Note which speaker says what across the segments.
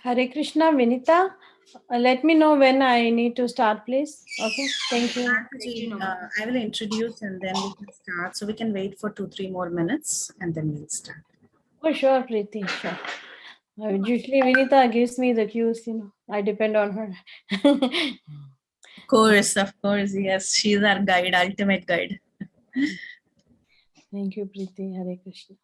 Speaker 1: Hare Krishna, Vinita. Let me know when I need to start, please. Okay, thank you.
Speaker 2: Mataji, I will introduce and then we can start. So we can wait for 2-3 more minutes and then we'll start.
Speaker 1: Oh, sure, Preeti, sure. Usually, Vinita gives me the cues, I depend on her.
Speaker 2: Of course, yes. She's our guide, ultimate guide.
Speaker 1: Thank you, Preeti. Hare Krishna.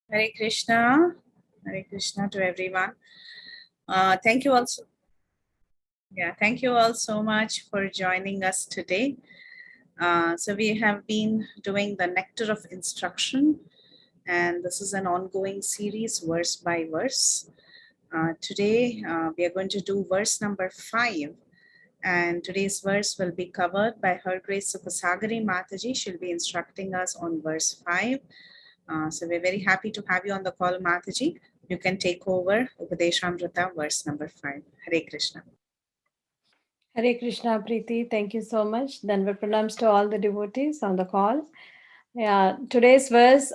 Speaker 2: Hare Krishna. Hare Krishna to everyone. Thank you also. Yeah, thank you all so much for joining us today. So we have been doing the Nectar of Instruction, and this is an ongoing series, verse by verse. Today, we are going to do verse number 5, and today's verse will be covered by Her Grace Sukha Sagari Mataji. She'll be instructing us on verse 5. So we're very happy to have you on the call, Mataji. You can take over Upadeshamrita, verse number 5. Hare Krishna.
Speaker 1: Hare Krishna, Preeti. Thank you so much. Danva pranams to all the devotees on the call. Yeah, today's verse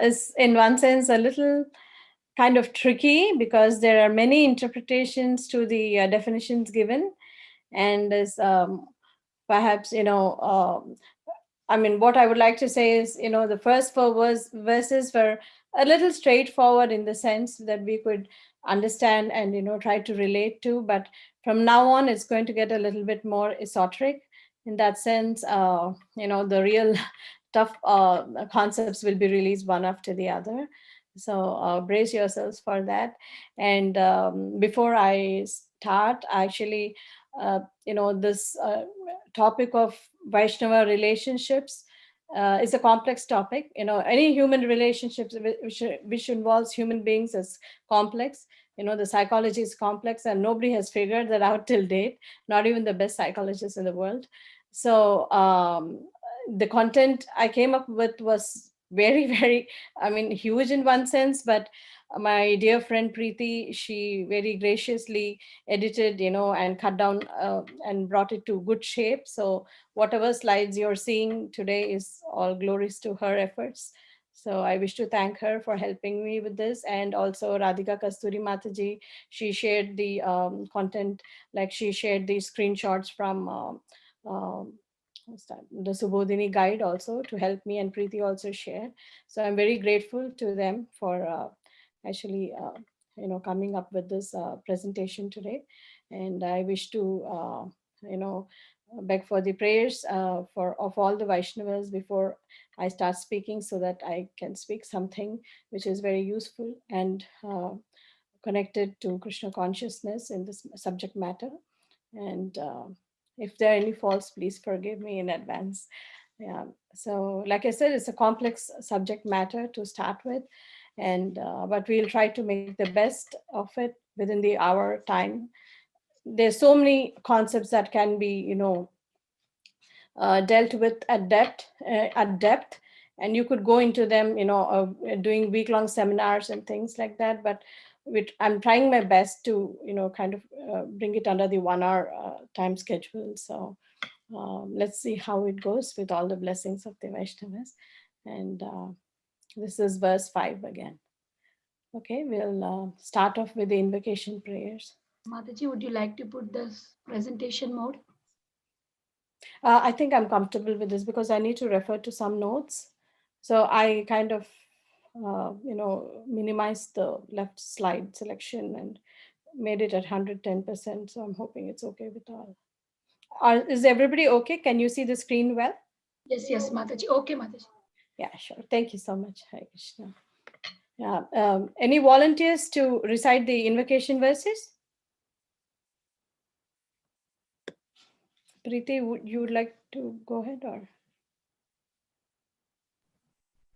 Speaker 1: is in one sense a little kind of tricky because there are many interpretations to the definitions given, and is perhaps I mean, what I would like to say is, the first four verses were a little straightforward in the sense that we could understand and try to relate to, but from now on it's going to get a little bit more esoteric. In that sense, the real tough concepts will be released one after the other. So brace yourselves for that. And before I start, actually, this topic of Vaishnava relationships is a complex topic. Any human relationships which involves human beings is complex. The psychology is complex, and nobody has figured that out till date. Not even the best psychologists in the world. So the content I came up with was very, very, I mean, huge in one sense, but my dear friend Preeti, she very graciously edited, and cut down and brought it to good shape. So whatever slides you're seeing today is all glories to her efforts. So I wish to thank her for helping me with this, and also Radhika Kasturi Mataji. She shared the content, like she shared the screenshots from what's that? The Subodhini guide also to help me, and Preeti also shared. So I'm very grateful to them for actually coming up with this presentation today. And I wish to you know beg for the prayers for of all the Vaishnavas before I start speaking, so that I can speak something which is very useful and connected to Krishna consciousness in this subject matter. And if there are any faults, please forgive me in advance. Yeah. So, like I said, it's a complex subject matter to start with. and but we'll try to make the best of it within the hour time. There's so many concepts that can be, dealt with at depth, and you could go into them, doing week-long seminars and things like that. But I'm trying my best to, kind of bring it under the 1 hour time schedule. So let's see how it goes with all the blessings of the Vaishnavas. And this is verse 5 again. Okay, we'll start off with the invocation prayers.
Speaker 3: Mataji, would you like to put this presentation mode?
Speaker 1: I think I'm comfortable with this because I need to refer to some notes. So I kind of, minimized the left slide selection and made it at 110%. So I'm hoping it's okay with all. Is everybody okay? Can you see the screen well?
Speaker 3: Yes, yes, Mataji. Okay, Mataji.
Speaker 1: Yeah, sure. Thank you so much, Hare Krishna. Yeah. Any volunteers to recite the invocation verses? Preeti, would you like to go ahead or?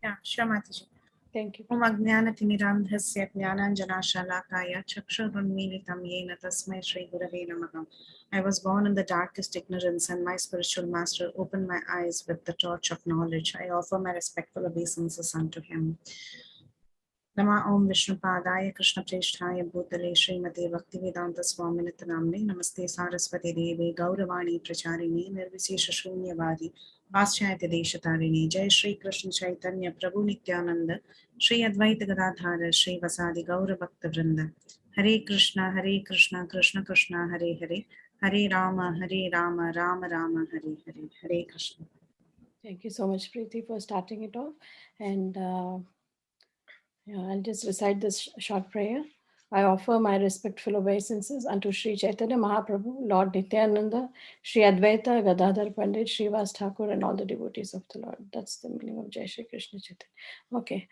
Speaker 2: Yeah, sure, Mataji.
Speaker 1: Thank you.
Speaker 2: Om Ajnanatimirandhasya Jnananjanashalakaya Chakshurunmilitam Yena Tasmai Shri Gurave Namaha. I was born in the darkest ignorance, and my spiritual master opened my eyes with the torch of knowledge. I offer my respectful obeisances unto him. Nama Om Vishnupadaya Krishna Preshthaya Bhutale Srimate Bhaktivedanta Swaminatha Namne Namaste Saraswati Devi Gauravani Pracharini Nirvisesha Shunyavadi Paschayati Deshatarini Jai Shri Krishna Chaitanya Prabhu Nityananda Shri Advaita Gadadhara Shri Vasadi Gaura Bhakta Vrinda Hare Krishna Krishna Krishna Hare Hare Hare Rama Rama Rama Hare Hare Hare Krishna.
Speaker 1: Thank you so much, Preeti, for starting it off. And I'll just recite this short prayer. I offer my respectful obeisances unto Sri Chaitanya Mahaprabhu, Lord Nityananda, Sri Advaita Gadadhar Pandit, Srivas Thakur, and all the devotees of the Lord. That's the meaning of Jai Shri Krishna Chaitanya. Okay.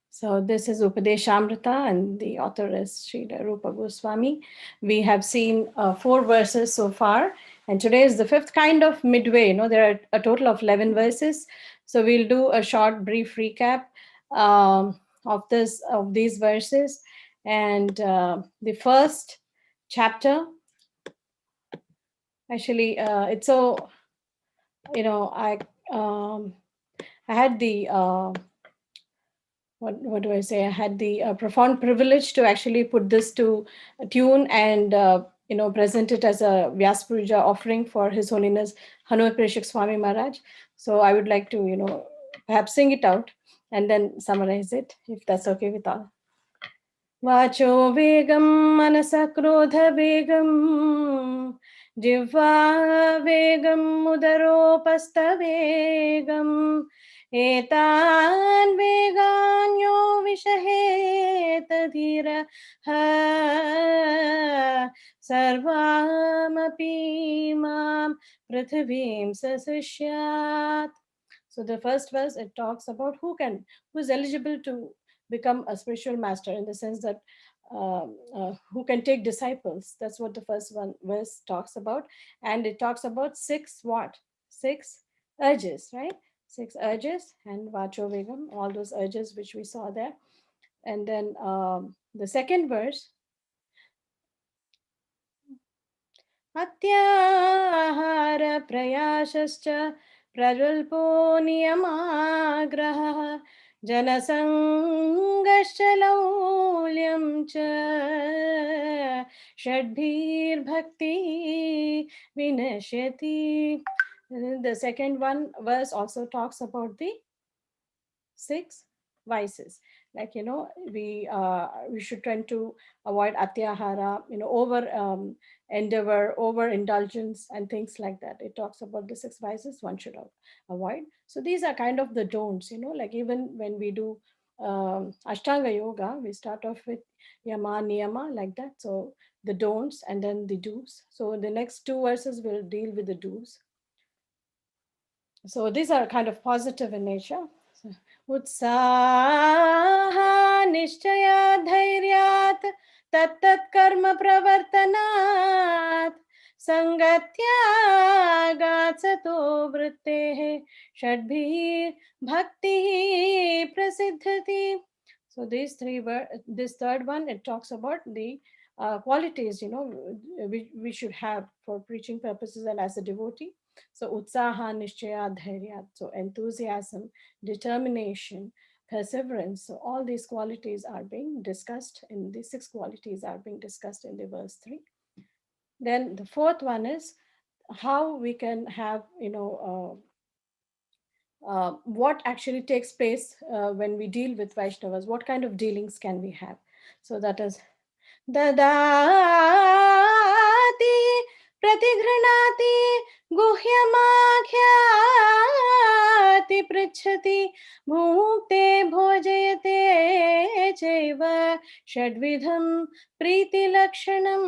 Speaker 1: So this is Upadeshamrita, and the author is Sri Rupa Goswami. We have seen 4 verses so far, and today is the 5th kind of midway. There are a total of 11 verses. So we'll do a short, brief recap of these verses. And the first chapter, actually, it's so, I had the what do I say? I had the profound privilege to actually put this to a tune and present it as a Vyas Puja offering for His Holiness Hanumat Preshik Swami Maharaj. So I would like to perhaps sing it out and then summarize it, if that's okay with all. Vacho vegam manasa krodha vegam jivva vegam udaropasta vegam etan veganyo vishahet dhira sarvamapi mam prithvim sasishyat. So the first verse, it talks about who is eligible to become a spiritual master, in the sense that who can take disciples. That's what the first verse talks about. And it talks about 6 urges, right? 6 urges, and Vacho Vegam, all those urges which we saw there. And then the second verse, Atyahara prayasascha prajulpo niyamagrahah janasangashcha laulyam cha shadbhir bhakti vinashyati. The second verse also talks about the 6 vices. Like, we should try to avoid atyahara, over endeavor, over indulgence, and things like that. It talks about the 6 vices one should avoid. So these are kind of the don'ts, like even when we do Ashtanga yoga, we start off with yama, niyama, like that. So the don'ts and then the do's. So the next 2 verses will deal with the do's. So these are kind of positive in nature. Utsaha nishchaya dhairyat tat karma pravartanat sangatya gatsato vrittehe shadbhir bhakti prasiddhati. So these three were, this third one, it talks about the qualities, we should have for preaching purposes and as a devotee. So utsaha, nishchaya, dhairya. So enthusiasm, determination, perseverance. So all these qualities are being discussed in the six qualities are being discussed in the verse 3. Then the fourth one is how we can have, what actually takes place when we deal with Vaishnavas, what kind of dealings can we have. So that is ददाति प्रतिगृह्णाति गुह्यमाख्याति पृच्छति भुङ्क्ते भोजयते चैव षड्विधं प्रीतिलक्षणम्.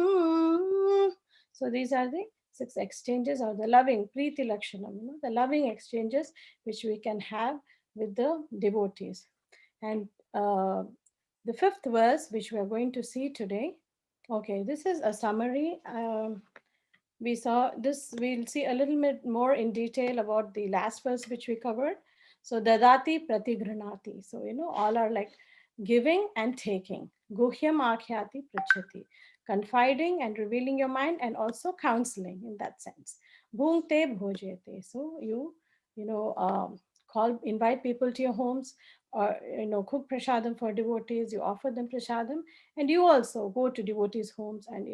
Speaker 1: So these are the six exchanges or the loving Preeti Lakshanam, the loving exchanges which we can have with the devotees. And the fifth verse, which we are going to see today, okay, this is a summary. We saw this, we'll see a little bit more in detail about the last verse which we covered. So, dadati pratigranati. So, all are like giving and taking. Guhyam akhyati prachati. Confiding and revealing your mind, and also counseling in that sense. Bhungte bhojete. So, invite people to your homes, or cook prasadam for devotees, you offer them prasadam, and you also go to devotees homes and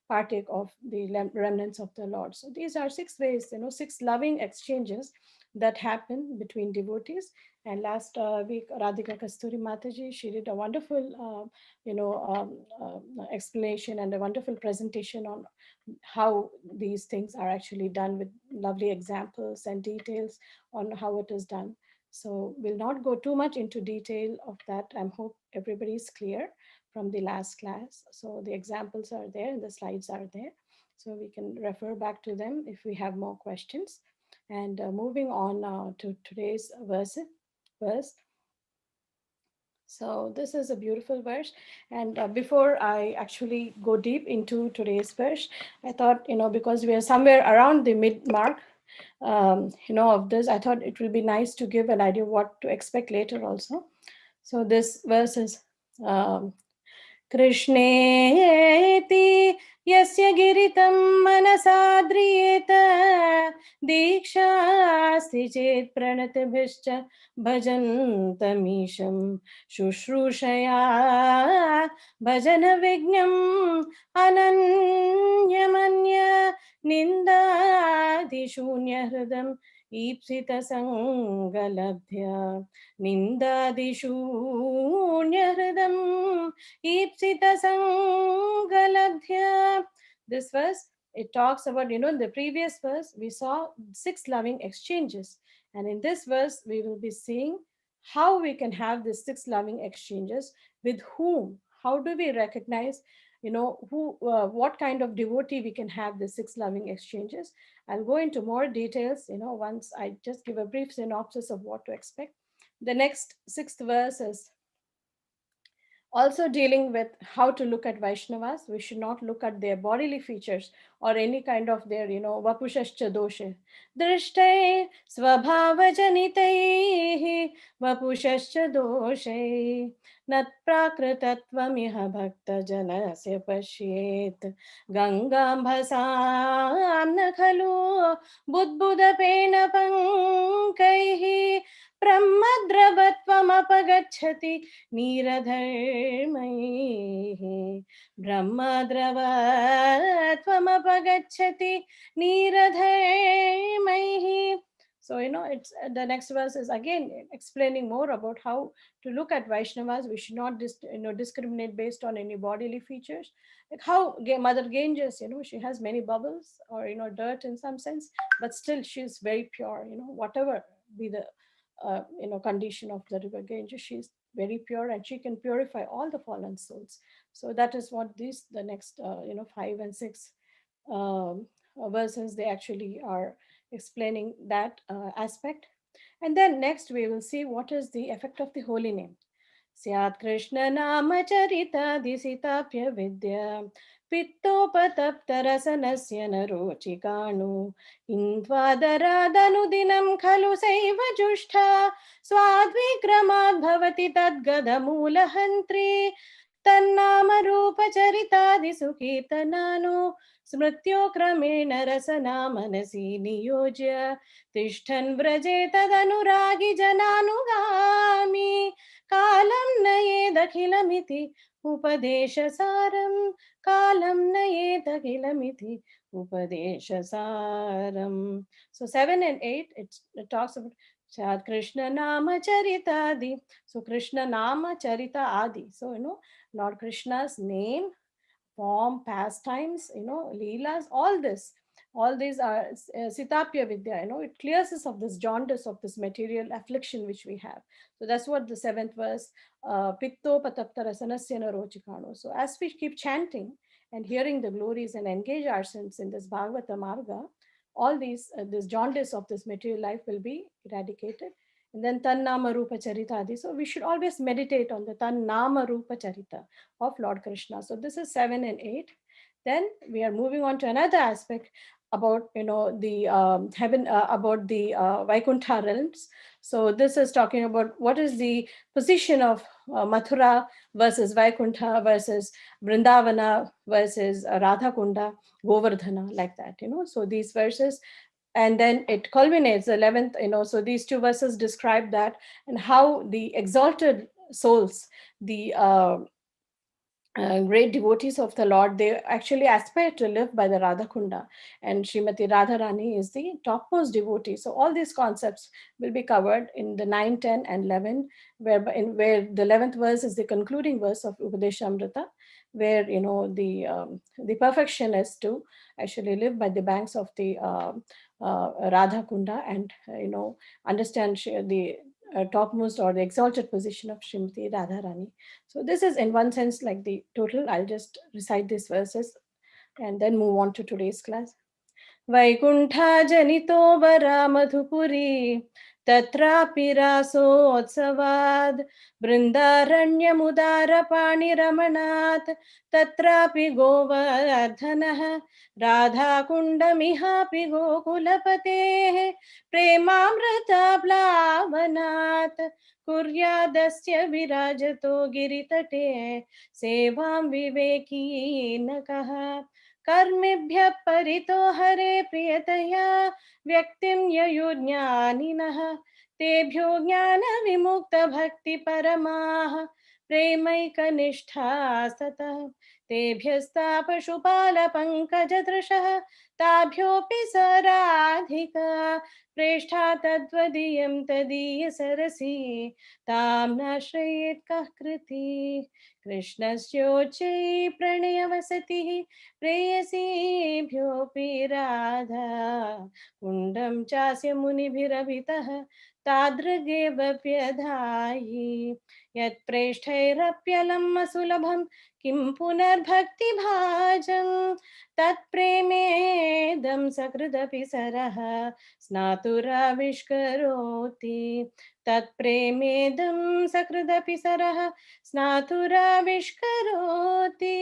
Speaker 1: partake of the remnants of the Lord. So these are six ways, six loving exchanges that happen between devotees. And last week, Radhika Kasturi Mataji, she did a wonderful, explanation and a wonderful presentation on how these things are actually done, with lovely examples and details on how it is done. So we'll not go too much into detail of that. I hope everybody is clear from the last class. So the examples are there and the slides are there. So we can refer back to them if we have more questions. And moving on to today's verse. So this is a beautiful verse. And before I actually go deep into today's verse, I thought, because we are somewhere around the mid mark, of this, I thought it will be nice to give an idea what to expect later also. So this verse is um, कृष्णेति यस्य गिरितं मनसा द्रियेत दीक्षास्ति चेत् प्रणतिभिश्च भजन्तमीशं शुश्रूषया भजनविज्ञम् अनन्यमन्य निन्दादिशून्यहृदम् ईप्सितसङ्गलब्ध्य निन्दादिशून्यहृदम् Ipsita Sangaladhya. This verse, it talks about, in the previous verse, we saw six loving exchanges. And in this verse, we will be seeing how we can have these six loving exchanges, with whom, how do we recognize, what kind of devotee we can have the six loving exchanges. I'll go into more details, once I just give a brief synopsis of what to expect. The next sixth verse is also dealing with how to look at Vaishnavas. We should not look at their bodily features or any kind of their, vapushascha doshe. Drishte svabhavajanitaihi vapushascha doshe. Nat prakritatvam bhakta janasya pashyet. Gangam bhasam na khalu budbudapena pankaihi. ब्रह्मद्रवत्वमपगच्छति नीरधर्मैः ब्रह्मद्रवत्वमपगच्छति नीरधर्मैः. So, it's the next verse is again explaining more about how to look at Vaishnavas. We should not discriminate based on any bodily features. Like how Mother Ganges, she has many bubbles or dirt in some sense, but still she's very pure. Whatever be the condition of the river Ganges, she's very pure and she can purify all the fallen souls. So that is what the next 5 and 6 verses, they actually are explaining that aspect. And then next we will see what is the effect of the holy name. स्यात् कृष्ण नाम चरितादिसिताप्य विद्या पित्तोपतप्तरसनस्य न रोचिकाणु इन्द्वादरादनुदिनं खलु सैव जुष्टा स्वाद्विक्रमाद् भवति तद्गदमूलहन्त्री तन्नामरूपचरितादिषु कीर्तनानु स्मृत्यो क्रमेण रसना मनसि नियोज्य तिष्ठन् व्रजे तदनुरागि जनानुगामी कालं नयेदखिलमिति उपदेशसारं कालं नयेदखिलमिति उपदेशसारं. So 7 and 8 it talks about Krishna Nama Charita Adi. So Krishna Nama Charita Adi. So Lord Krishna's name, form, pastimes, leelas, all these are Sitapya Vidya, it clears us of this jaundice of this material affliction which we have. So that's what the seventh verse, Pitto Patapta Rasanasyana Rochikano. So as we keep chanting and hearing the glories and engage ourselves in this Bhagavata Marga, all this jaundice of this material life will be eradicated. And then Tannama Rupa Charita Adi. So we should always meditate on the Tannama Rupa Charita of Lord Krishna. So this is 7 and 8. Then we are moving on to another aspect about the heaven, about the Vaikuntha realms. So this is talking about what is the position of Mathura versus Vaikuntha versus Vrindavana versus Radha Kunda, Govardhana, like that. So these verses, and then it culminates the 11th. So these two verses describe that and how the exalted souls, the great devotees of the Lord, they actually aspire to live by the Radha Kunda, and Srimati Radharani is the topmost devotee. So all these concepts will be covered in the 9, 10, and 11, where the 11th verse is the concluding verse of Upadeshamrita, where the perfection is to actually live by the banks of the Radha Kunda, and understand the topmost or the exalted position of Srimati Radharani. So this is in one sense like the total. I'll just recite these verses and then move on to today's class. Vaikuntha janito vara madhupuri tatrapi rasotsavad brindaranyamudara paniramanat tatrapi govardhanah radha kundamihapi gokulapate premamrata plavanat kuryadasya virajato giritate sevam viveki nakaha कर्मेभ्यः परितो हरे प्रियतया व्यक्तिं ययुज्ञानिनः तेभ्यो ज्ञानविमुक्तभक्तिपरमाः प्रेमैकनिष्ठा सतः तेभ्यस्तापशुपालपङ्कजदृशः ताभ्योऽपि स राधिका प्रेष्ठा तद्वदीयं तदीयसरसि तां नाश्रयेत् कः कृति कृष्णस्योच्चै प्रणयवसतिः प्रेयसीभ्योऽपि राधा कुण्डं चास्य मुनिभिरभितः तादृगेव व्यधायि यत्प्रेष्ठैरप्यलम् असुलभं किं पुनर्भक्तिभाजं तत्प्रेमेदं सकृदपि सरः स्नातुराविष्करोति तत्प्रेमेदं सकृदपि सरः स्नातुराविष्करोति.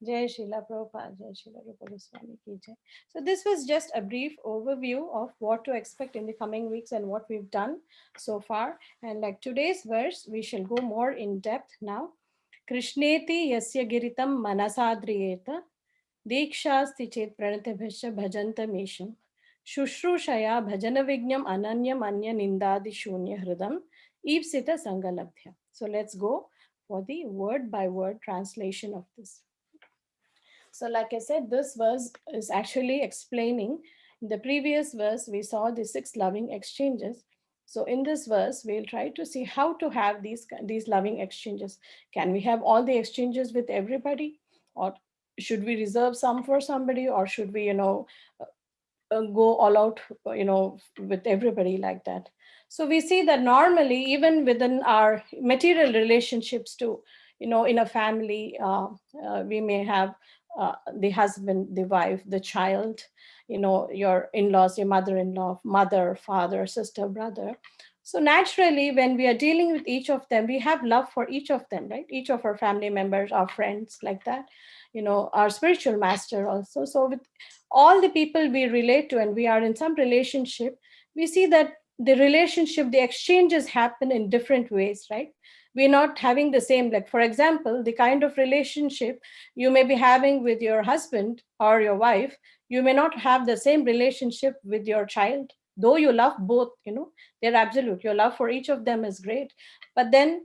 Speaker 1: Jai Srila Prabhupada, Jai Srila Rupa Goswami ki Jai. So this was just a brief overview of what to expect in the coming weeks and what we've done so far. And like today's verse, we shall go more in depth now. Krishneti yasya giritam manasadriyeta दीक्षास्ति चेत् प्रणतभिश्च भजन्तमीशं शुश्रूषया भजनविज्ञम् अनन्यम् अन्यनिन्दादिशून्यहृदम् ईप्सितसङ्गलब्ध्या. So let's go for the word by word translation of this. So like I said, this verse is actually explaining, in the previous verse, we saw the 6 loving exchanges. So in this verse, we'll try to see how to have these loving exchanges. Can we have all the exchanges with everybody? Or should we reserve some for somebody? Or should we, go all out, with everybody like that? So we see that normally, even within our material relationships too, in a family, we may have the husband, the wife, the child, your in-laws, your mother-in-law, mother, father, sister, brother. So naturally, when we are dealing with each of them, we have love for each of them, right? Each of our family members, our friends, like that, our spiritual master also. So with all the people we relate to and we are in some relationship, we see that the relationship, the exchanges happen in different ways, right? We're not having the same, like, for example, the kind of relationship you may be having with your husband or your wife, you may not have the same relationship with your child, though you love both, they're absolute. Your love for each of them is great. But then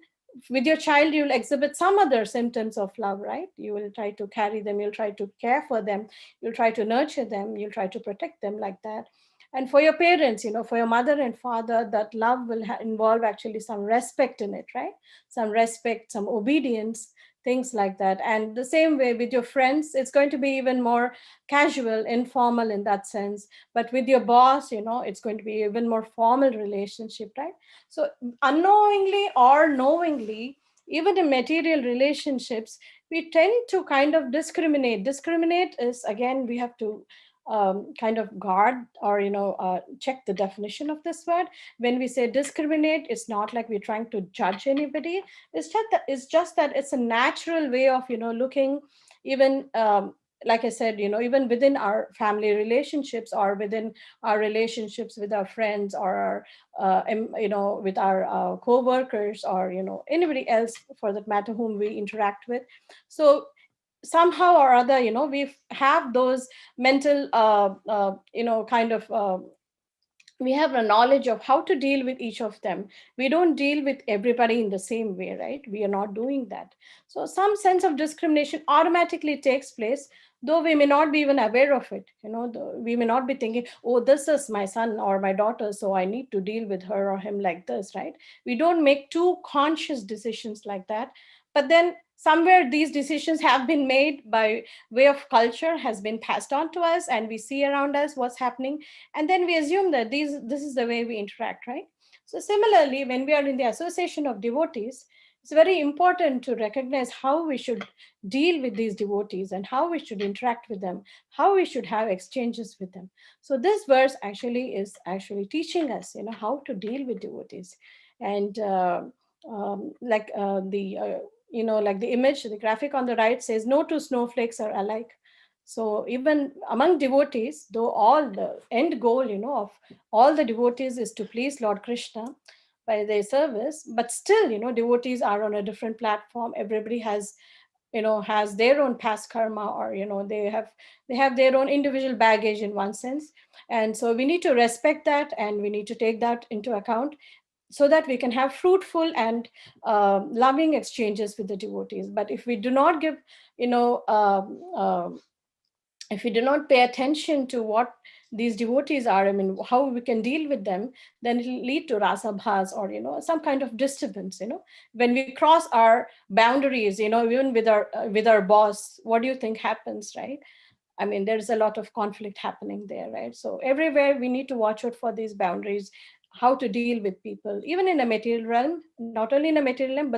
Speaker 1: with your child, you'll exhibit some other symptoms of love, right? You will try to carry them, you'll try to care for them, you'll try to nurture them, you'll try to protect them, like that. And for your parents, for your mother and father, that love will involve actually some respect in it, right? Some respect, some obedience, things like that. And the same way with your friends, it's going to be even more casual, informal in that sense. But with your boss, it's going to be even more formal relationship, right? So unknowingly or knowingly, even in material relationships, we tend to kind of discriminate is, again, we have to kind of guard or check the definition of this word. When we say discriminate, it's not like we're trying to judge anybody. It's just that it's a natural way of looking, even like I said, even within our family relationships or within our relationships with our friends or our, with our co-workers or, anybody else for that matter whom we interact with. So somehow or other, we have those mental, kind of we have a knowledge of how to deal with each of them. We don't deal with everybody in the same way, right? We are not doing that. So some sense of discrimination automatically takes place, though we may not be even aware of it. We may not be thinking, oh, this is my son or my daughter, so I need to deal with her or him like this, right? We don't make too conscious decisions like that. But then somewhere these decisions have been made by way of culture, has been passed on to us, and we see around us what's happening, and then we assume that this is the way we interact, right? So similarly, when we are in the association of devotees, it's very important to recognize how we should deal with these devotees and how we should interact with them, how we should have exchanges with them. So this verse actually is actually teaching us, how to deal with devotees. And like the like the image, the graphic on the right says, no two snowflakes are alike. So even among devotees, though all the end goal, of all the devotees is to please Lord Krishna by their service, but still, devotees are on a different platform. Everybody has their own past karma, or they have their own individual baggage in one sense. And so we need to respect that, and we need to take that into account, so that we can have fruitful and loving exchanges with the devotees. But if we do not give, you know if we do not pay attention to what these devotees are, I mean, how we can deal with them, then it will lead to rasa bhas, or some kind of disturbance. When we cross our boundaries, even with our boss, what do you think happens, right? I mean, there's a lot of conflict happening there, right? So everywhere we need to watch out for these boundaries, how to deal with people, even in a material realm, not only in a material realm,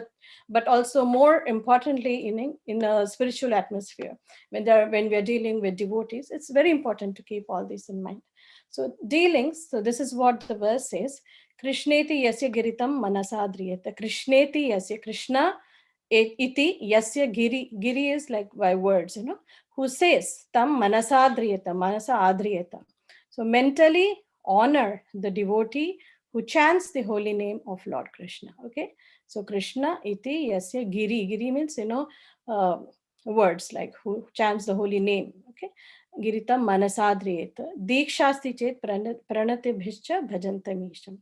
Speaker 1: but also more importantly in a spiritual atmosphere. When we are dealing with devotees, it's very important to keep all this in mind. So dealings. So this is what the verse says: Krishneti yasya giritam manasadriyata. Krishneti yasya, Krishna iti yasya giri. Giri is like by words, who says tam manasadriyata, manasa adriyata. So mentally honor the devotee who chants the holy name of Lord Krishna. Okay, so Krishna iti yasya giri. Giri means uh, words like who chants the holy name. Okay, giritam manasadriyata. Dikshasti chet pranatibhischa bhajantamisham.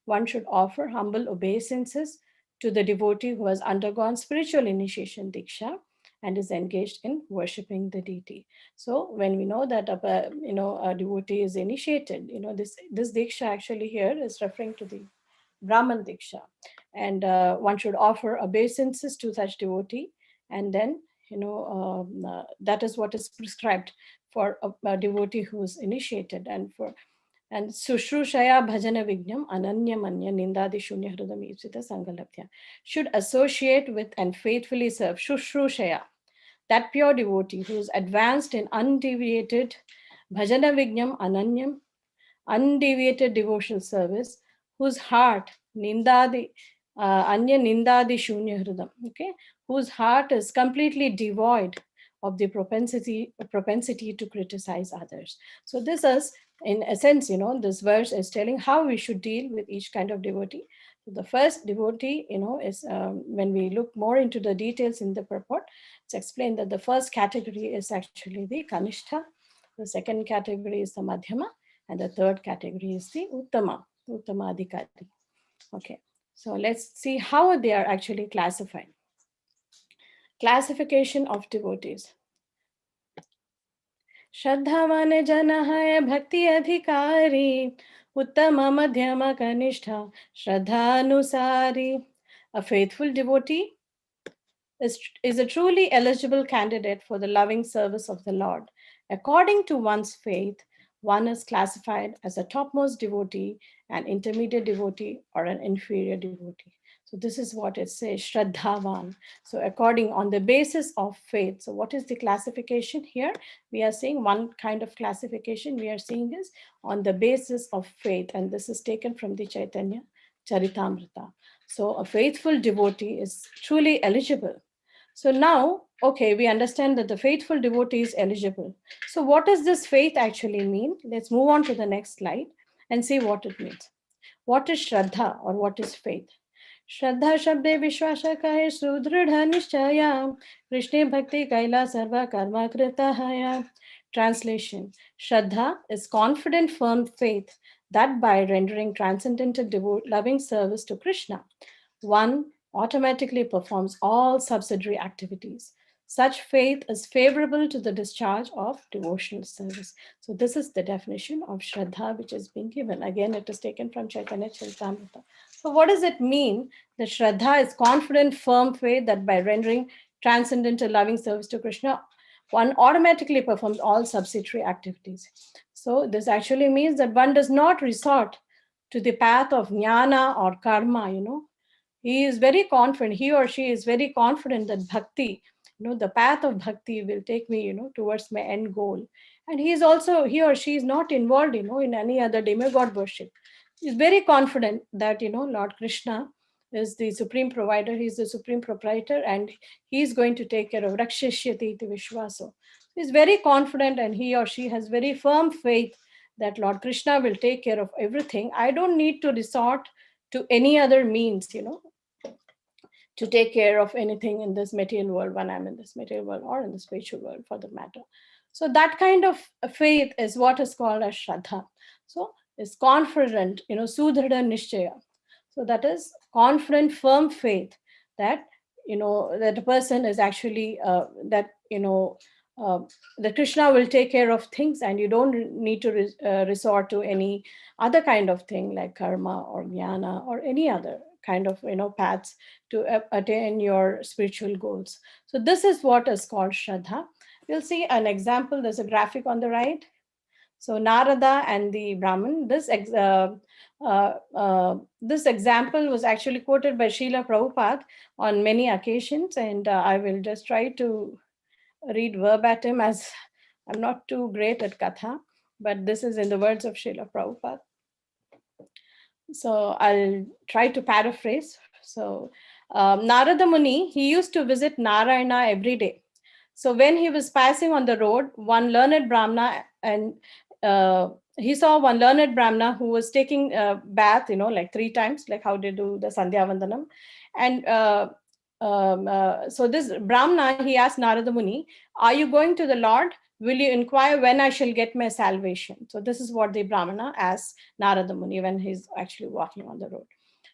Speaker 1: One should offer humble obeisances to the devotee who has undergone spiritual initiation diksha and is engaged in worshipping the deity. So when we know that a devotee is initiated, this diksha actually here is referring to the Brahman diksha, and one should offer obeisances to such devotee, and then that is what is prescribed for a devotee who is initiated, and Sushrushaya Bhajana Vignam Ananya Manya Nindadi Shunya Hrudam Ipsita Sangalabhya, should associate with and faithfully serve Sushrushaya, that pure devotee who is advanced in undeviated Bhajana Vignam Ananyam, undeviated devotional service, whose heart Nindadi, Anya Nindadi Shunya Hridam, okay, whose heart is completely devoid of the propensity to criticize others. So this is, in essence, this verse is telling how we should deal with each kind of devotee. So the first devotee, is when we look more into the details in the purport, it's explained that the first category is actually the Kanishta, the second category is the Madhyama, and the third category is the Uttama Adhikari. Okay, so let's see how they are actually classified. Classification of devotees. Shraddhavan jana hai bhakti adhikari, uttama madhyama kanishta, shraddhanusari. A faithful devotee is a truly eligible candidate for the loving service of the Lord. According to one's faith, one is classified as a topmost devotee, an intermediate devotee, or an inferior devotee. So this is what it says, Shraddhavan. So according on the basis of faith. So what is the classification here? We are saying one kind of classification we are seeing is on the basis of faith. And this is taken from the Chaitanya Charitamrita. So a faithful devotee is truly eligible. So now, okay, we understand that the faithful devotee is eligible. So what does this faith actually mean? Let's move on to the next slide and see what it means. What is Shraddha or what is faith? Shraddha Shabde Vishwasha Kahe Sudridha Nishchaya Krishna Bhakti Kaila Sarva Karma Krita Haya. Translation: Shraddha is confident, firm faith that by rendering transcendental loving service to Krishna, one automatically performs all subsidiary activities. Such faith is favorable to the discharge of devotional service. So this is the definition of Shraddha which is being given. Again, it is taken from Chaitanya Charitamrita. So what does it mean that Shraddha is confident, firm faith that by rendering transcendental loving service to Krishna, one automatically performs all subsidiary activities. So this actually means that one does not resort to the path of jnana or karma, he is very confident, he or she is very confident that bhakti, the path of bhakti will take me, towards my end goal. And he or she is not involved, in any other demigod worship. He's very confident that, Lord Krishna is the supreme provider, he's the supreme proprietor, and he's going to take care of Rakshishyati iti Vishwaso. He's very confident and he or she has very firm faith that Lord Krishna will take care of everything. I don't need to resort to any other means, to take care of anything in this material world when I'm in this material world or in the spiritual world for the matter. So that kind of faith is what is called as Shraddha. So it's confident, Sudhrida Nishchaya. So that is confident, firm faith that, that a person is actually, that Krishna will take care of things and you don't need to resort to any other kind of thing like karma or jnana or any other kind of paths to attain your spiritual goals. So this is what is called Shraddha. You'll see an example. There's a graphic on the right. So Narada and the Brahmin. This example was actually quoted by Srila Prabhupada on many occasions, and I will just try to read verbatim as I'm not too great at Katha, but this is in the words of Srila Prabhupada. So I'll try to paraphrase. So Narada Muni, he used to visit Narayana every day. So when he was passing on the road, one learned Brahmana, and he saw one learned Brahmana who was taking a bath, like 3 times, like how they do the Sandhya Vandanam. And so this Brahmana, he asked Narada Muni, are you going to the Lord? Will you inquire when I shall get my salvation? So this is what the Brahmana asked Narada Muni when he's actually walking on the road.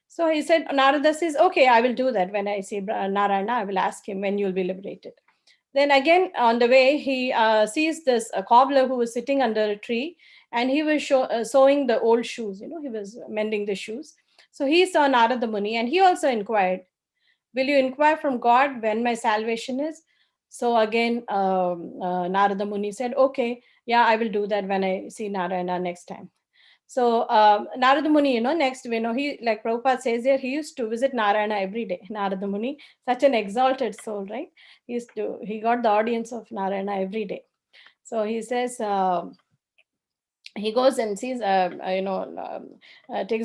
Speaker 1: So he said, Narada says, okay, I will do that. When I see Narayana, I will ask him when you'll be liberated. Then again, on the way, he sees this cobbler who was sitting under a tree, and he was sewing the old shoes. He was mending the shoes. So he saw Narada Muni, and he also inquired, will you inquire from God when my salvation is? So again, Narada Muni said, okay, yeah, I will do that when I see Narayana next time. So Narada Muni, next, he, like Prabhupada says here, he used to visit Narayana every day. Narada Muni, such an exalted soul, right? He got the audience of Narayana every day. So he says, he goes and sees, takes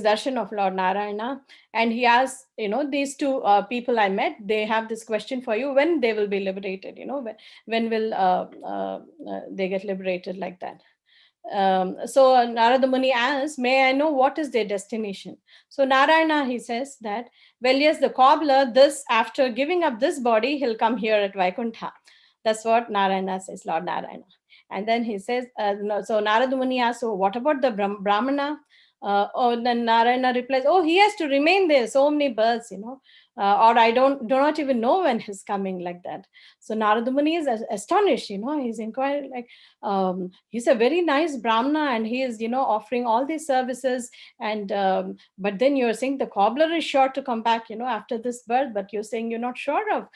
Speaker 1: darshan of Lord Narayana, and he asks, these two people I met, they have this question for you: when they will be liberated, when will they get liberated, like that. So Narada Muni asks, may I know what is their destination? So Narayana, he says that, well, yes, the cobbler, this, after giving up this body, he'll come here at Vaikuntha. That's what Narayana says, Lord Narayana. And then he says, so Narada Muni asks, so what about the Brahmana? Then Narayana replies, oh, he has to remain there so many births, or I do not even know when he's coming, like that. So Narada Muni is astonished, he's inquiring, like, he's a very nice Brahmana, and he is, offering all these services. And but then you're saying the cobbler is sure to come back, after this birth, but you're saying you're not sure of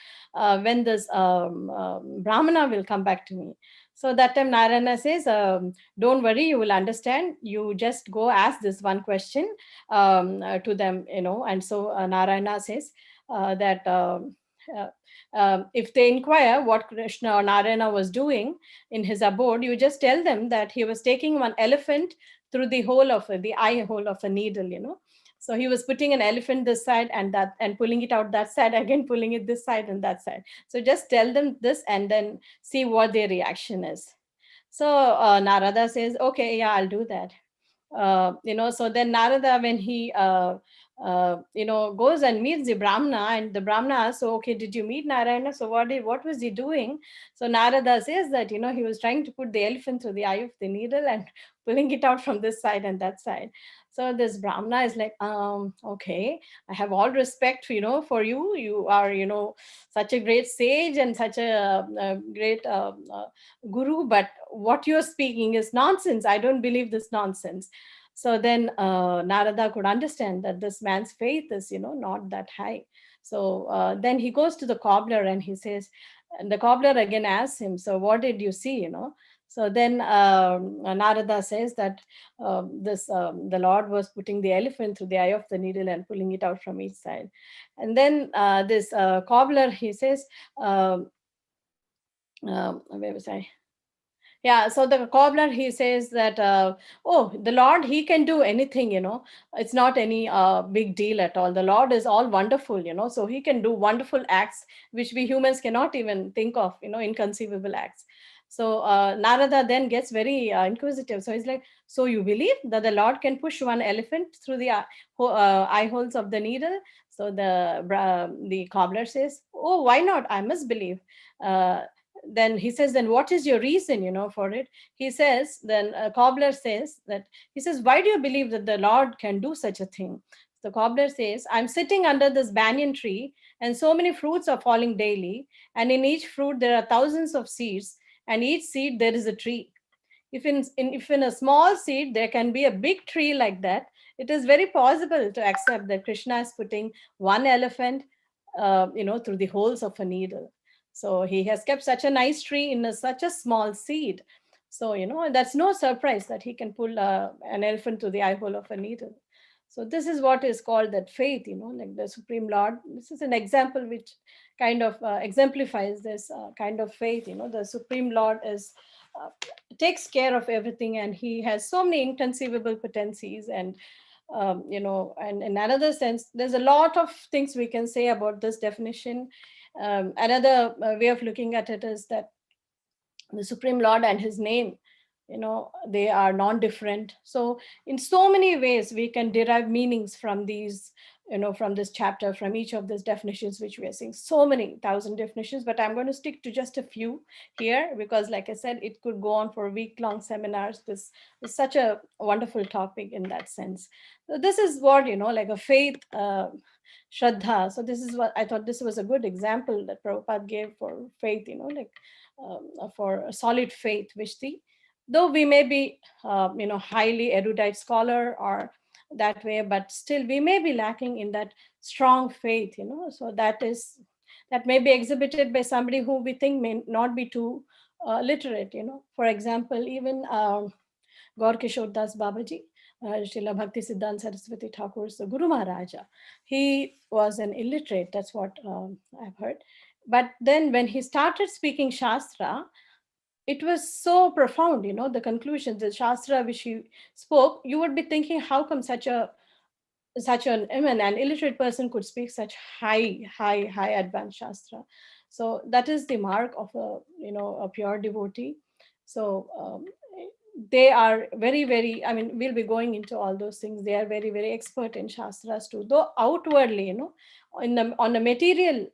Speaker 1: when this Brahmana will come back to me. So that time Narayana says, don't worry, you will understand. You just go ask this one question to them, And so Narayana says that uh, if they inquire what Krishna or Narayana was doing in his abode, you just tell them that he was taking one elephant through the hole of the eye hole of a needle, So he was putting an elephant this side and that, and pulling it out that side, again pulling it this side and that side. So just tell them this and then see what their reaction is. So Narada says, okay, yeah, I'll do that. So then Narada, when he goes and meets the Brahmana, and the Brahmana asks, so okay, did you meet Narayana? So what was he doing? So Narada says that, he was trying to put the elephant through the eye of the needle and pulling it out from this side and that side. So this Brahmana is like, okay, I have all respect, for you. You are, such a great sage and such a great guru, but what you're speaking is nonsense. I don't believe this nonsense. So then Narada could understand that this man's faith is, not that high. So then he goes to the cobbler and he says, and the cobbler again asks him, so what did you see, So then Narada says that the Lord was putting the elephant through the eye of the needle and pulling it out from each side. And then this cobbler, he says, where was I? Yeah, so the cobbler, he says that, oh, the Lord, he can do anything, It's not any big deal at all. The Lord is all wonderful, So he can do wonderful acts which we humans cannot even think of, inconceivable acts. So Narada then gets very inquisitive. So he's like, so you believe that the Lord can push one elephant through the eye holes of the needle? So the cobbler says, oh, why not? I must believe. Then he says, then what is your reason, for it? He says, then cobbler says that, he says, why do you believe that the Lord can do such a thing? The cobbler says, I'm sitting under this banyan tree, and so many fruits are falling daily, and in each fruit there are thousands of seeds, and each seed there is a tree. If in a small seed there can be a big tree like that, it is very possible to accept that Krishna is putting one elephant through the holes of a needle. So he has kept such a nice tree in such a small seed. So, that's no surprise that he can pull an elephant to the eye hole of a needle. So this is what is called that faith, like the Supreme Lord. This is an example which kind of exemplifies this kind of faith. The Supreme Lord uh, takes care of everything, and he has so many inconceivable potencies. And and in another sense, there's a lot of things we can say about this definition. Another way of looking at it is that the Supreme Lord and his name, they are non-different. So in so many ways we can derive meanings from these, from this chapter, from each of these definitions which we are seeing. So many thousand definitions, but I'm going to stick to just a few here, because like I said, it could go on for week-long seminars. This is such a wonderful topic in that sense. So this is what, like a faith, shraddha. So this is what I thought, this was a good example that Prabhupada gave for faith, like for a solid faith, which though we may be, highly erudite scholar or that way, but still we may be lacking in that strong faith, So that may be exhibited by somebody who we think may not be too literate, For example, even Gaur Kishore Das Babaji, Srila Bhakti Siddhanta Saraswati Thakur's Guru Maharaja. He was an illiterate, that's what I've heard. But then when he started speaking Shastra, it was so profound, the conclusions, the Shastra which he spoke, you would be thinking, how come such an an illiterate person could speak such high advanced Shastra? So that is the mark of a pure devotee. So they are very, very, I mean, we'll be going into all those things. They are very, very expert in Shastras too, though outwardly, on a material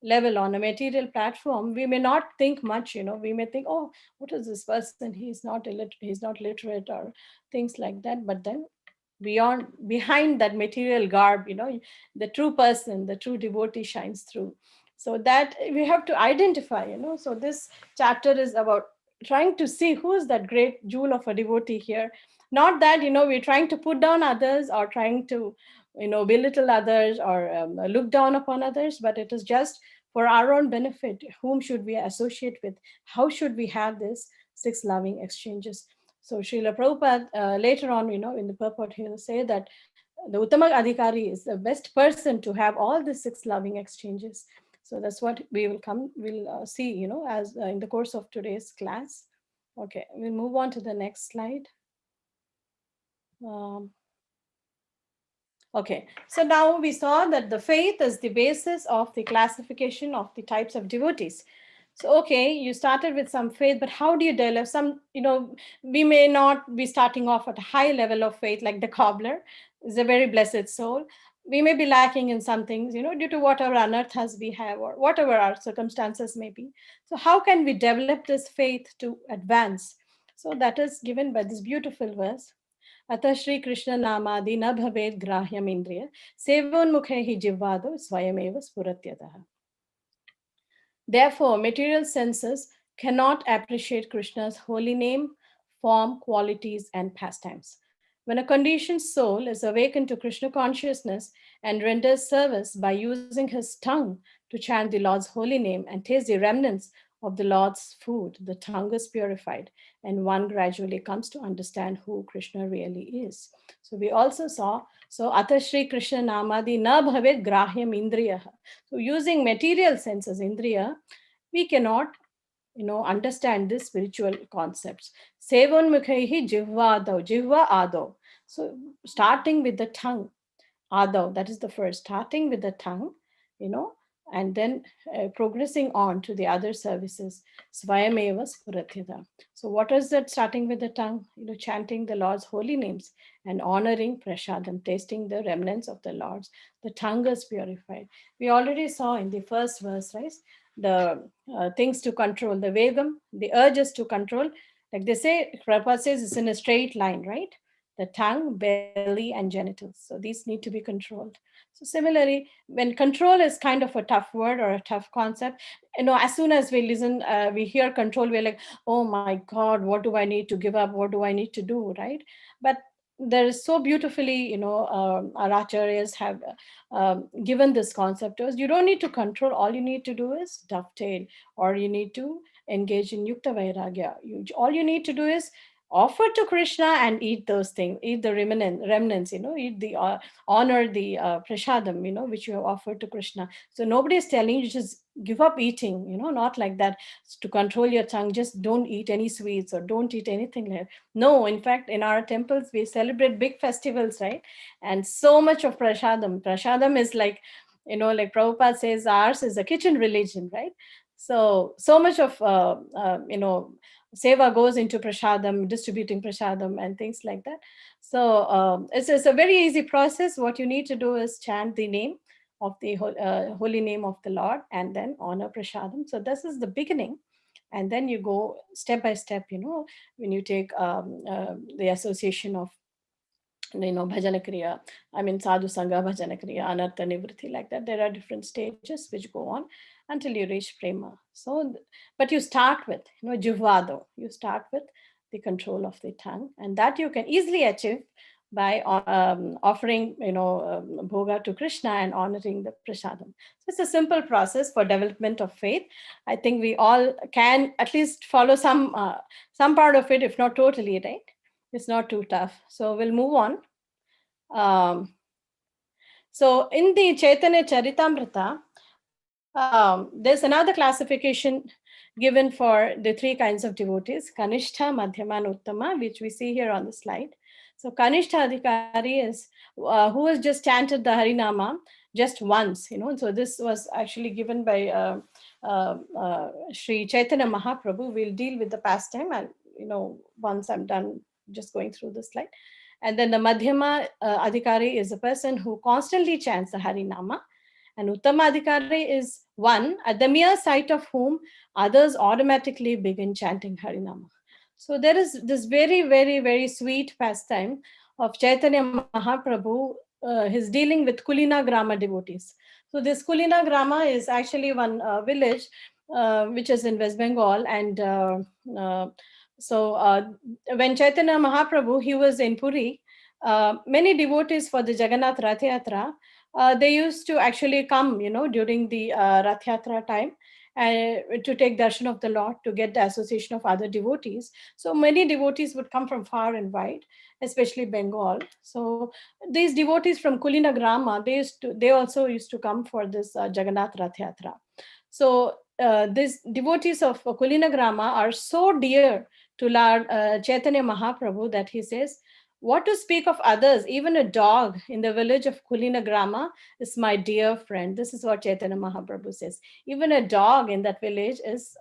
Speaker 1: level, on a material platform, we may not think much, we may think, oh, what is this person? He's not literate, or things like that. But then behind that material garb, the true person, the true devotee shines through. So that we have to identify, so this chapter is about trying to see who is that great jewel of a devotee here. Not that, we're trying to put down others, or trying to, belittle others, or look down upon others, but it is just for our own benefit. Whom should we associate with? How should we have this six loving exchanges? So Srila Prabhupada, later on, in the purport, he'll say that the Uttama Adhikari is the best person to have all the six loving exchanges. So that's what we'll see, as in the course of today's class. Okay, we'll move on to the next slide. Um, Okay, so now we saw that the faith is the basis of the classification of the types of devotees. So, okay, you started with some faith, but how do you develop some? We may not be starting off at a high level of faith, like the cobbler is a very blessed soul. We may be lacking in some things, due to whatever anarthas we have, or whatever our circumstances may be. So, how can we develop this faith to advance? So, that is given by this beautiful verse. अतः श्री कृष्ण नामादि न भवेद ग्राह्यम इंद्रिय सेवोन्मुखे हि जिह्वादो स्वयमेव स्फुरत्यतः. Therefore, material senses cannot appreciate Krishna's holy name, form, qualities, and pastimes. When a conditioned soul is awakened to Krishna consciousness and renders service by using his tongue to chant the Lord's holy name and taste the remnants of the Lord's food, the tongue is purified, and one gradually comes to understand who Krishna really is. So we also saw, so Ata Shri Krishna Namadi na bhavet grahyam indriyaha. So using material senses, indriya, we cannot, understand these spiritual concepts. Sevon mukhaihi jihva adav, jihva adav. So starting with the tongue, adav, that is the first, starting with the tongue, you know, and then progressing on to the other services. Svayameva spuratyata. So what is that starting with the tongue? Chanting the Lord's holy names and honoring prasadam, tasting the remnants of the Lord's. The tongue is purified. We already saw in the first verse, right? The things to control, the vegam, the urges to control. Like they say, Prabhupada says it's in a straight line, right? The tongue, belly, and genitals. So these need to be controlled. So similarly, when control is kind of a tough word or a tough concept, as soon as we listen, we hear control, we're like, oh my God, what do I need to give up? What do I need to do, right? But there is so beautifully, our acharyas have given this concept to us. You don't need to control. All you need to do is dovetail, or you need to engage in yukta vairagya. All you need to do is offer to Krishna and eat those things, eat the remnants, eat the honor the prasadam, which you have offered to Krishna. So nobody is telling you just give up eating, not like that. To control your tongue, just don't eat any sweets or don't eat anything like that. No, in fact, in our temples, we celebrate big festivals, right? And so much of prasadam. Prasadam is like, like Prabhupada says, ours is a kitchen religion, right? So much of, seva goes into prasadam, distributing prasadam and things like that. So it's a very easy process. What you need to do is chant the name of the holy name of the Lord and then honor prasadam. So this is the beginning. And then you go step by step, when you take the association of bhajana kriya, I mean sadhu sangha, bhajana kriya, anartha nivritti, like that. There are different stages which go on until you reach prema. So but you start with jivvado, you start with the control of the tongue, and that you can easily achieve by offering bhoga to Krishna and honoring the prasadam. So it's a simple process for development of faith. I think we all can at least follow some part of it, if not totally, right? It's not too tough. So we'll move on. So in the Chaitanya Charitamrita, there's another classification given for the three kinds of devotees, Kanishtha, Madhyama, and Uttama, which we see here on the slide. So Kanishtha Adhikari is who has just chanted the Harinama just once, So this was actually given by Sri Chaitanya Mahaprabhu. We'll deal with the pastime, and once I'm done just going through the slide. And then the Madhyama Adhikari is a person who constantly chants the Harinama. And Uttama Adhikari is one at the mere sight of whom others automatically begin chanting Harinama. So there is this very, very, very sweet pastime of Chaitanya Mahaprabhu. He's dealing with Kulina Grama devotees. So this Kulina Grama is actually one village which is in West Bengal. And so when Chaitanya Mahaprabhu, he was in Puri, many devotees for the Jagannath Rath Yatra, they used to actually come, during the Rath Yatra time, to take darshan of the Lord, to get the association of other devotees. So many devotees would come from far and wide, especially Bengal. So these devotees from Kulina Grama, they also used to come for this Jagannath Rath Yatra. So these devotees of Kulina Grama are so dear to Lord Chaitanya Mahaprabhu that he says, what to speak of others? Even a dog in the village of Kulina Grama is my dear friend. This is what Chaitanya Mahaprabhu says. Even a dog in that village is,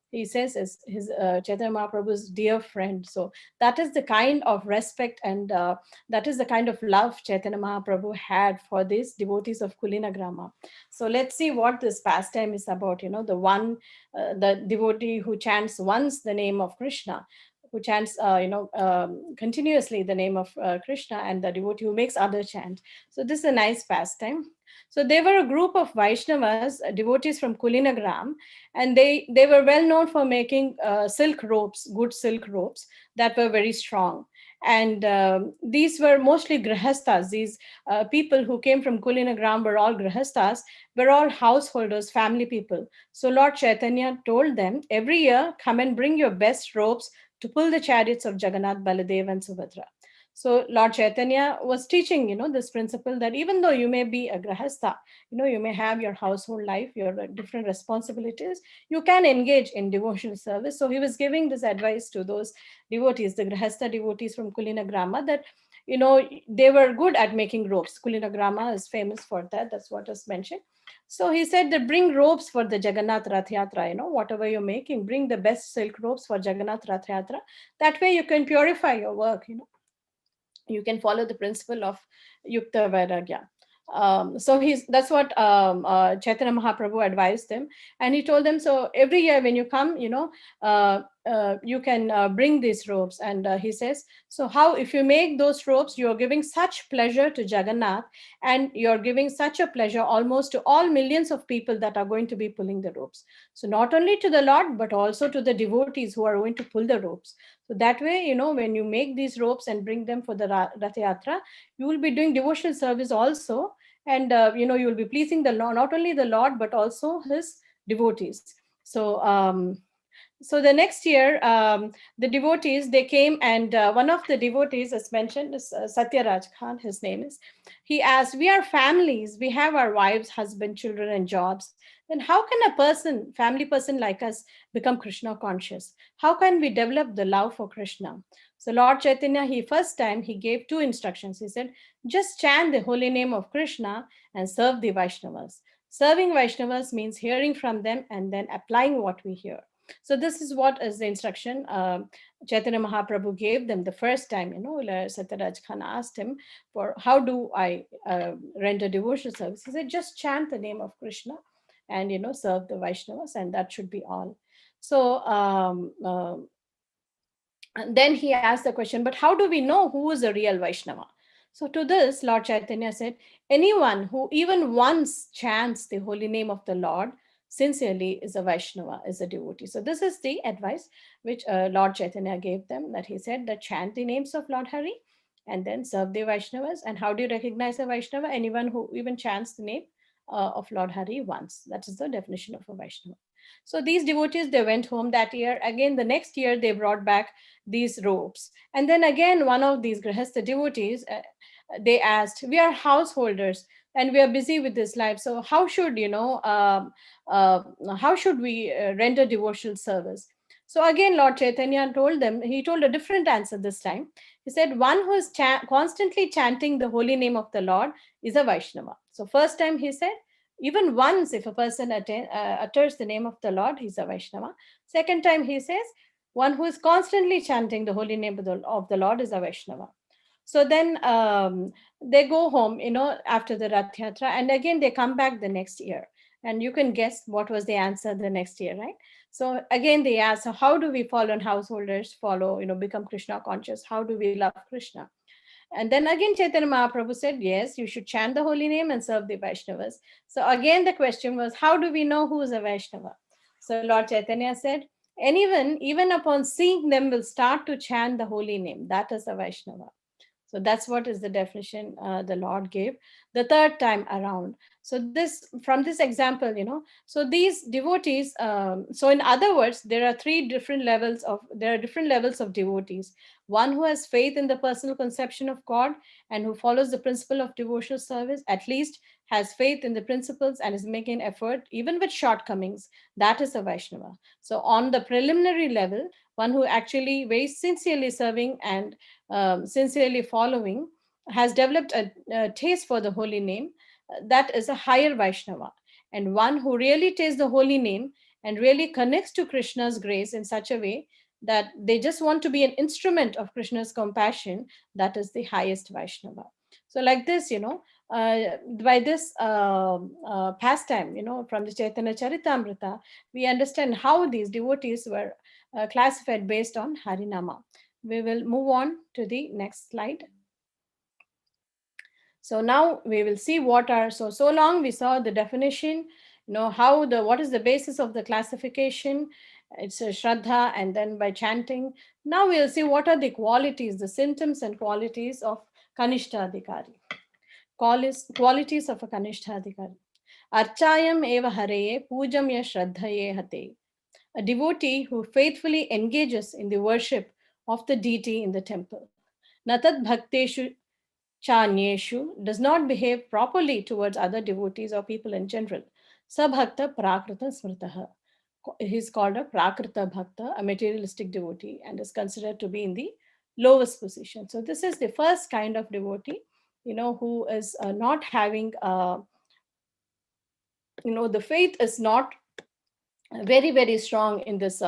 Speaker 1: he says, is his Chaitanya Mahaprabhu's dear friend. So that is the kind of respect and that is the kind of love Chaitanya Mahaprabhu had for these devotees of Kulina Grama. So let's see what this pastime is about. The devotee who chants once the name of Krishna, who chants, continuously the name of Krishna, and the devotee who makes other chant. So this is a nice pastime. So they were a group of Vaishnavas, devotees from Kulinagram, and they were well known for making silk ropes, good silk ropes that were very strong. And these were mostly grihastas. These people who came from Kulinagram were all grihastas, were all householders, family people. So Lord Chaitanya told them, every year, come and bring your best ropes to pull the chariots of Jagannath, Baladev, and Subhadra. So Lord Chaitanya was teaching, this principle that even though you may be a grahastha, you may have your household life, your different responsibilities, you can engage in devotional service. So he was giving this advice to those devotees, the grahastha devotees from Kulina Grama, that they were good at making ropes. Kulina Grama is famous for that. That's what is mentioned. So he said that bring ropes for the Jagannath Rath Yatra, whatever you're making, bring the best silk ropes for Jagannath Rath Yatra. That way you can purify your work, you can follow the principle of Yukta Vairagya. So that's what Chaitanya Mahaprabhu advised them. And he told them, so every year when you come, you can bring these robes. And he says, so how, if you make those robes, you're giving such pleasure to Jagannath, and you're giving such a pleasure almost to all millions of people that are going to be pulling the ropes. So not only to the Lord, but also to the devotees who are going to pull the ropes. So that way, when you make these ropes and bring them for the Rath Yatra, you will be doing devotional service also. And, you will be pleasing the Lord, not only the Lord, but also his devotees. So the next year, the devotees, they came, and one of the devotees, as mentioned, is Satyaraj Khan, his name is. He asked, we are families, we have our wives, husband, children, and jobs. Then how can a family person like us become Krishna conscious? How can we develop the love for Krishna? So Lord Chaitanya, he gave two instructions. He said, just chant the holy name of Krishna and serve the Vaishnavas. Serving Vaishnavas means hearing from them and then applying what we hear. So this is what is the instruction Chaitanya Mahaprabhu gave them the first time. Satyaraj Khan asked him, for how do I render devotional service? He said, just chant the name of Krishna and serve the Vaishnavas, and that should be all. So and then he asked the question, but how do we know who is a real Vaishnava? So to this, Lord Chaitanya said, anyone who even once chants the holy name of the Lord sincerely is a Vaishnava, is a devotee. So this is the advice which Lord Chaitanya gave them, that he said that chant the names of Lord Hari and then serve the Vaishnavas. And how do you recognize a Vaishnava? Anyone who even chants the name of Lord Hari once. That is the definition of a Vaishnava. So these devotees, they went home that year. Again, the next year, they brought back these robes. And then again, one of these Grihastha devotees, they asked, we are householders, and we are busy with this life. So how should, uh, how should we render devotional service? So again, Lord Chaitanya told them, he told a different answer this time. He said, one who is constantly chanting the holy name of the Lord is a Vaishnava. So first time he said, even once if a person utters the name of the Lord, he's a Vaishnava. Second time he says, one who is constantly chanting the holy name of the Lord is a Vaishnava. So then they go home, after the Rath Yatra, and again they come back the next year. And you can guess what was the answer the next year, right? So again they ask, so how do we fallen householders follow, become Krishna conscious? How do we love Krishna? And then again Chaitanya Mahaprabhu said, yes, you should chant the holy name and serve the Vaishnavas. So again the question was, how do we know who is a Vaishnava? So Lord Chaitanya said, anyone, even upon seeing them, will start to chant the holy name. That is a Vaishnava. So that's what is the definition the Lord gave the third time around. So this, from this example, so these devotees, so in other words, there are different levels of devotees. One who has faith in the personal conception of God and who follows the principle of devotional service, at least has faith in the principles and is making effort even with shortcomings, that is a Vaishnava. So on the preliminary level, one who actually very sincerely serving and sincerely following, has developed a taste for the holy name, that is a higher Vaishnava. And one who really tastes the holy name and really connects to Krishna's grace in such a way that they just want to be an instrument of Krishna's compassion, that is the highest Vaishnava. So, like this, by this pastime, from the Chaitanya Charitamrita, we understand how these devotees were classified based on Harinama. We will move on to the next slide. So now we will see what are, so long we saw the definition, how the, what is the basis of the classification. It's a shraddha, and then by chanting. Now we'll see what are the qualities, the symptoms and qualities of Kanishta Adhikari. Qualities of a Kanishta Adhikari. Archayam eva hareye pujam ya shraddhaye hate. A devotee who faithfully engages in the worship of the deity in the temple. Natat bhakteshu chanyeshu, does not behave properly towards other devotees or people in general. Sabhakta prakrita smritaha. He is called a prakrita bhakta, a materialistic devotee, and is considered to be in the lowest position. So this is the first kind of devotee, who is not having, the faith is not very very strong in this,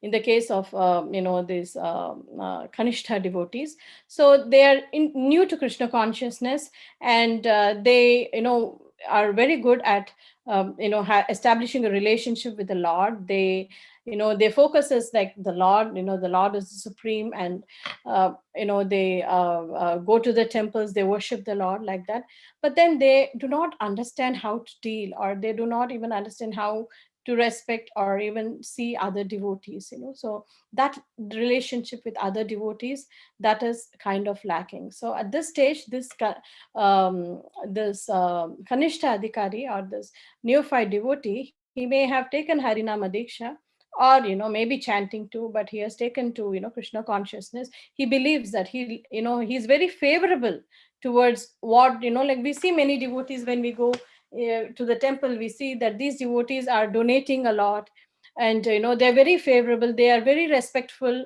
Speaker 1: in the case of these Kanishta devotees. So they are new to Krishna consciousness, and they are very good at establishing a relationship with the Lord. They, their focus is like the Lord, the Lord is the supreme, and they go to the temples, they worship the Lord like that. But then they do not understand how to deal, or they do not even understand how to respect or even see other devotees. So that relationship with other devotees, that is kind of lacking. So at this stage, this Kanishta Adhikari, or this neophyte devotee, he may have taken Harinama Diksha, or maybe chanting too, but he has taken to Krishna consciousness. He believes that he's very favorable towards what, like we see many devotees when we go to the temple. We see that these devotees are donating a lot, and they're very favorable, they are very respectful,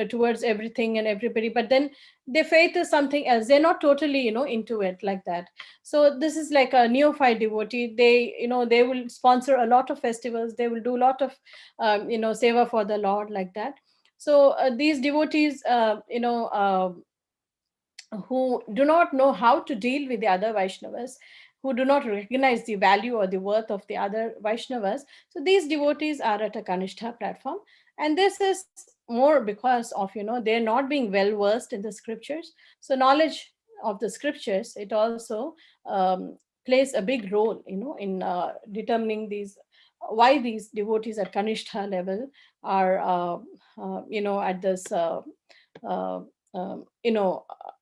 Speaker 1: towards everything and everybody. But then their faith is something else, they're not totally into it like that. So this is like a neophyte devotee. They, they will sponsor a lot of festivals, they will do a lot of seva for the Lord like that. So these devotees, who do not know how to deal with the other Vaishnavas, who do not recognize the value or the worth of the other Vaishnavas. So these devotees are at a Kanishta platform. And this is more because of, they're not being well versed in the scriptures. So knowledge of the scriptures, it also plays a big role, in determining these, why these devotees at Kanishta level are, at this, uh,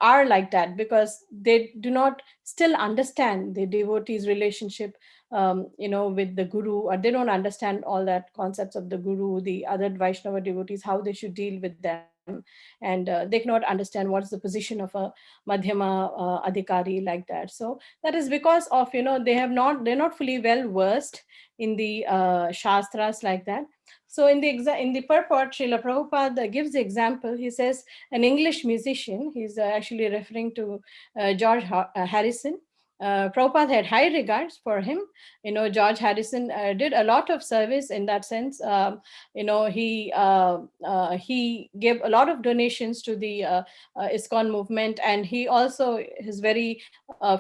Speaker 1: are like that, because they do not still understand the devotee's relationship, with the guru, or they don't understand all that concepts of the guru, the other Vaishnava devotees, how they should deal with them. and they cannot understand what's the position of a madhyama adhikari, like that. So that is because of, they're not fully well versed in the shastras, like that. So in the purport, Srila Prabhupada gives the example. He says an English musician, he's actually referring to George Harrison. Prabhupada had high regards for him. George Harrison did a lot of service in that sense. He gave a lot of donations to the ISKCON movement, and he also, his very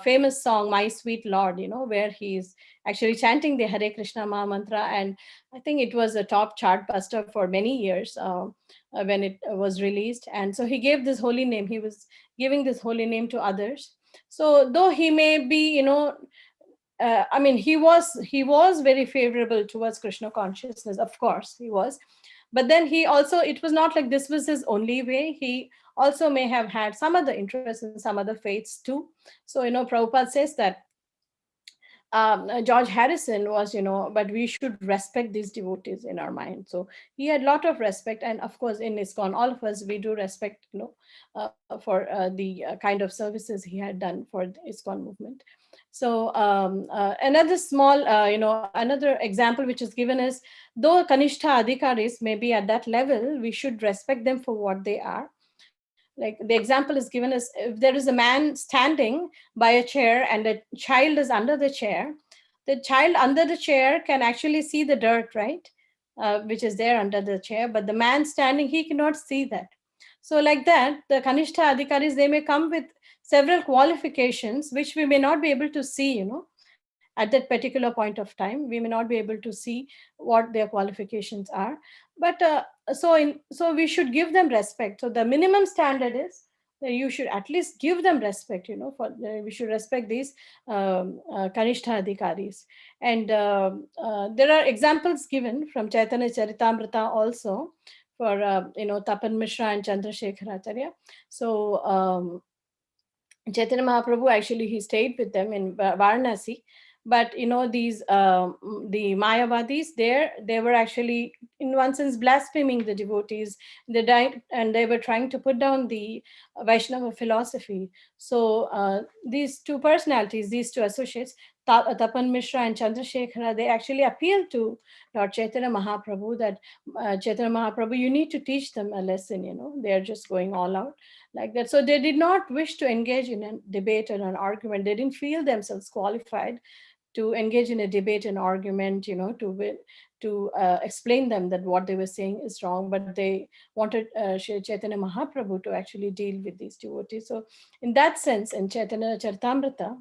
Speaker 1: famous song "My Sweet Lord," where he's actually chanting the Hare Krishna Maha Mantra, and I think it was a top chart buster for many years when it was released. And so he gave this holy name. He was giving this holy name to others. So though he may be, he was very favorable towards Krishna consciousness. Of course, he was. But then he also, it was not like this was his only way. He also may have had some other interests in some other faiths too. So, Prabhupada says that George Harrison was, but we should respect these devotees in our mind. So he had a lot of respect. And of course, in ISKCON, all of us, we do respect, for the kind of services he had done for the ISKCON movement. So another small, another example which is given is, though Kanishta Adhikaris may be at that level, we should respect them for what they are. Like the example is given as, if there is a man standing by a chair and a child is under the child under the chair can actually see the dirt, right? Which is there under the chair, but the man standing, he cannot see that. So like that, the Kanishta Adhikaris, they may come with several qualifications which we may not be able to see, at that particular point of time. We may not be able to see what their qualifications are. But so we should give them respect. So the minimum standard is that you should at least give them respect, we should respect these Kanishta Adhikaris. And there are examples given from Chaitanya Charitamrita also for, Tapan Mishra and Chandrasekhar. So Chaitanya Mahaprabhu, actually, he stayed with them in Varanasi. But these the Mayavadis, they were actually, in one sense, blaspheming the devotees. They died, and they were trying to put down the Vaishnava philosophy. So these two personalities, these two associates, Tapan Mishra and Chandrasekhara, they actually appealed to Lord Chaitanya Mahaprabhu that Chaitanya Mahaprabhu, you need to teach them a lesson. They're just going all out like that. So they did not wish to engage in a debate or an argument. They didn't feel themselves qualified to engage in a debate and argument, to explain them that what they were saying is wrong. But they wanted Shri Chaitanya Mahaprabhu to actually deal with these devotees. So in that sense, in Chaitanya Charitamrita,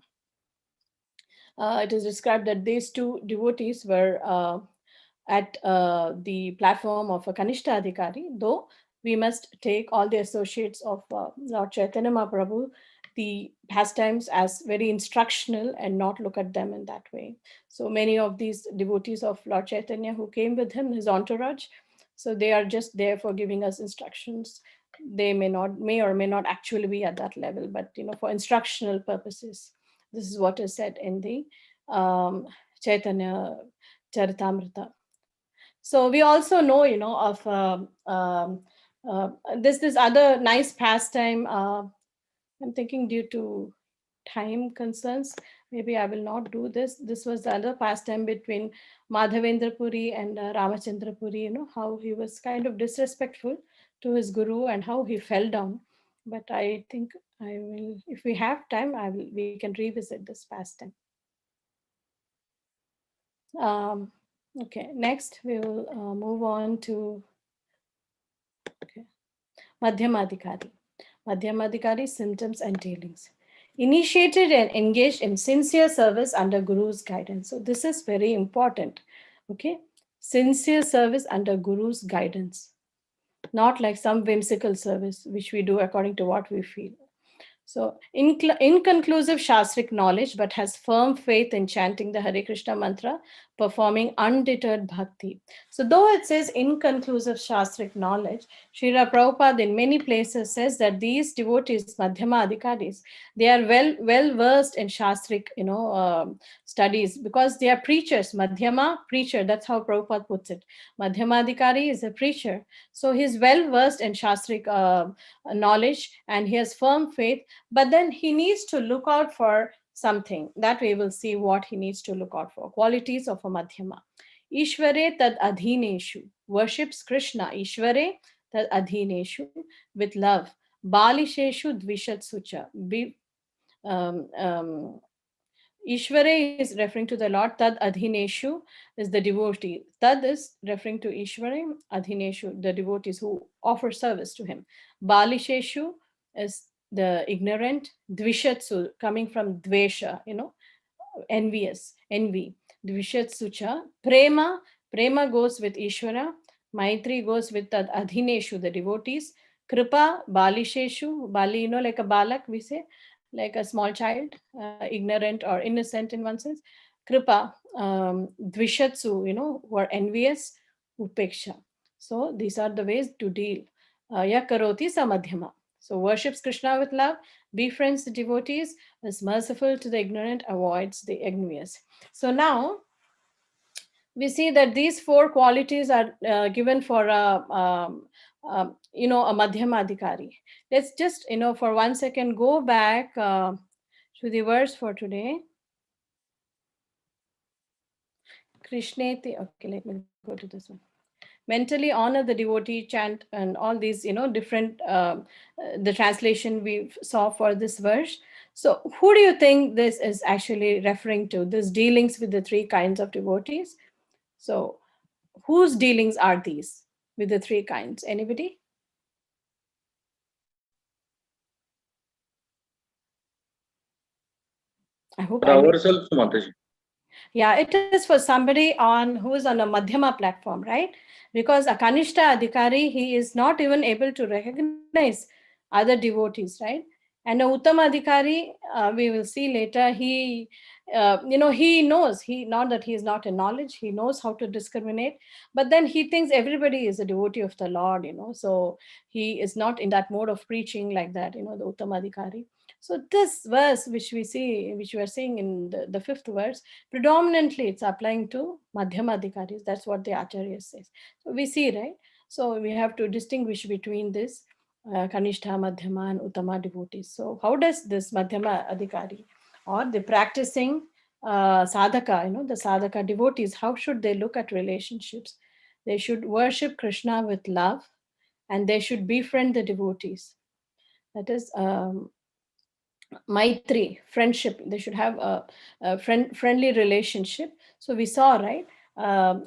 Speaker 1: it is described that these two devotees were at the platform of a Kanishta Adhikari, though we must take all the associates of Lord Chaitanya Mahaprabhu, the pastimes, as very instructional and not look at them in that way. So many of these devotees of Lord Chaitanya who came with him, his entourage, so they are just there for giving us instructions. They may or may not actually be at that level, but for instructional purposes. This is what is said in the Chaitanya Charitamrita. So we also know, of this other nice pastime. I'm thinking, due to time concerns, maybe I will not do this. This was the other pastime between Madhavendra Puri and Ramachandra Puri, how he was kind of disrespectful to his guru and how he fell down. But I think I will, if we have time, we can revisit this pastime. Okay, next we will move on to Madhyamadhikari. Madhyamadhikari, symptoms and dealings. Initiated and engaged in sincere service under Guru's guidance. So this is very important. Okay, sincere service under Guru's guidance, not like some whimsical service which we do according to what we feel. So inconclusive Shastric knowledge, but has firm faith in chanting the Hare Krishna mantra performing undeterred bhakti. So, though it says inconclusive Shastric knowledge, Srila Prabhupada in many places says that these devotees, Madhyama Adhikaris, they are well versed in Shastric, studies because they are preachers. Madhyama, preacher, that's how Prabhupada puts it. Madhyama Adhikari is a preacher. So, he's well versed in Shastric knowledge and he has firm faith, but then he needs to look out for something. That we will see what he needs to look out for. Qualities of a Madhyama. Ishvare tad adhineshu. Worships Krishna. Ishvare tad adhineshu with love. Balisheshu dvishat sucha. Um, um, Ishvare is referring to the Lord. Tad adhineshu is the devotee. Tad is referring to Ishvare. Adhineshu, the devotees who offer service to him. Balisheshu is the ignorant. Dvishatsu, coming from dvesha, envious, envy. Dvishatsucha. Prema goes with Ishvara. Maitri goes with the adhineshu, the devotees. Kripa, balisheshu. Bali, like a balak, we say, like a small child, ignorant or innocent in one sense. Kripa, dvishatsu, who are envious. Upeksha. So these are the ways to deal. Yakaroti samadhyama. So worships Krishna with love, befriends the devotees, is merciful to the ignorant, avoids the envious. So now we see that these four qualities are given for a madhyama adhikari. Let's just for 1 second go back to the verse for today. Krishneti. Okay, let me go to this one. Mentally honor the devotee, chant, and all these different the translation we saw for this verse. So who do you think this is actually referring to, this dealings with the three kinds of devotees? So whose dealings are these with the three kinds? Anybody? I hope
Speaker 4: For
Speaker 1: I made.
Speaker 4: ourselves, Mataji.
Speaker 1: Yeah, it is for somebody on who is on a Madhyama platform, right? Because a Kanishta Adhikari, he is not even able to recognize other devotees, right? And a Uttama Adhikari, we will see later, he knows, not that he is not in knowledge, he knows how to discriminate, but then he thinks everybody is a devotee of the Lord, so he is not in that mode of preaching like that, the Uttama Adhikari. So this verse, which we are seeing in the fifth verse, predominantly it's applying to Madhyama Adhikaris. That's what the Acharya says. So we see, right? So we have to distinguish between this Kanishta, Madhyama, and Uttama devotees. So how does this Madhyama Adhikari or the practicing sadhaka, the sadhaka devotees, how should they look at relationships? They should worship Krishna with love and they should befriend the devotees. That is maitri, friendship. They should have a friendly relationship. So we saw, right,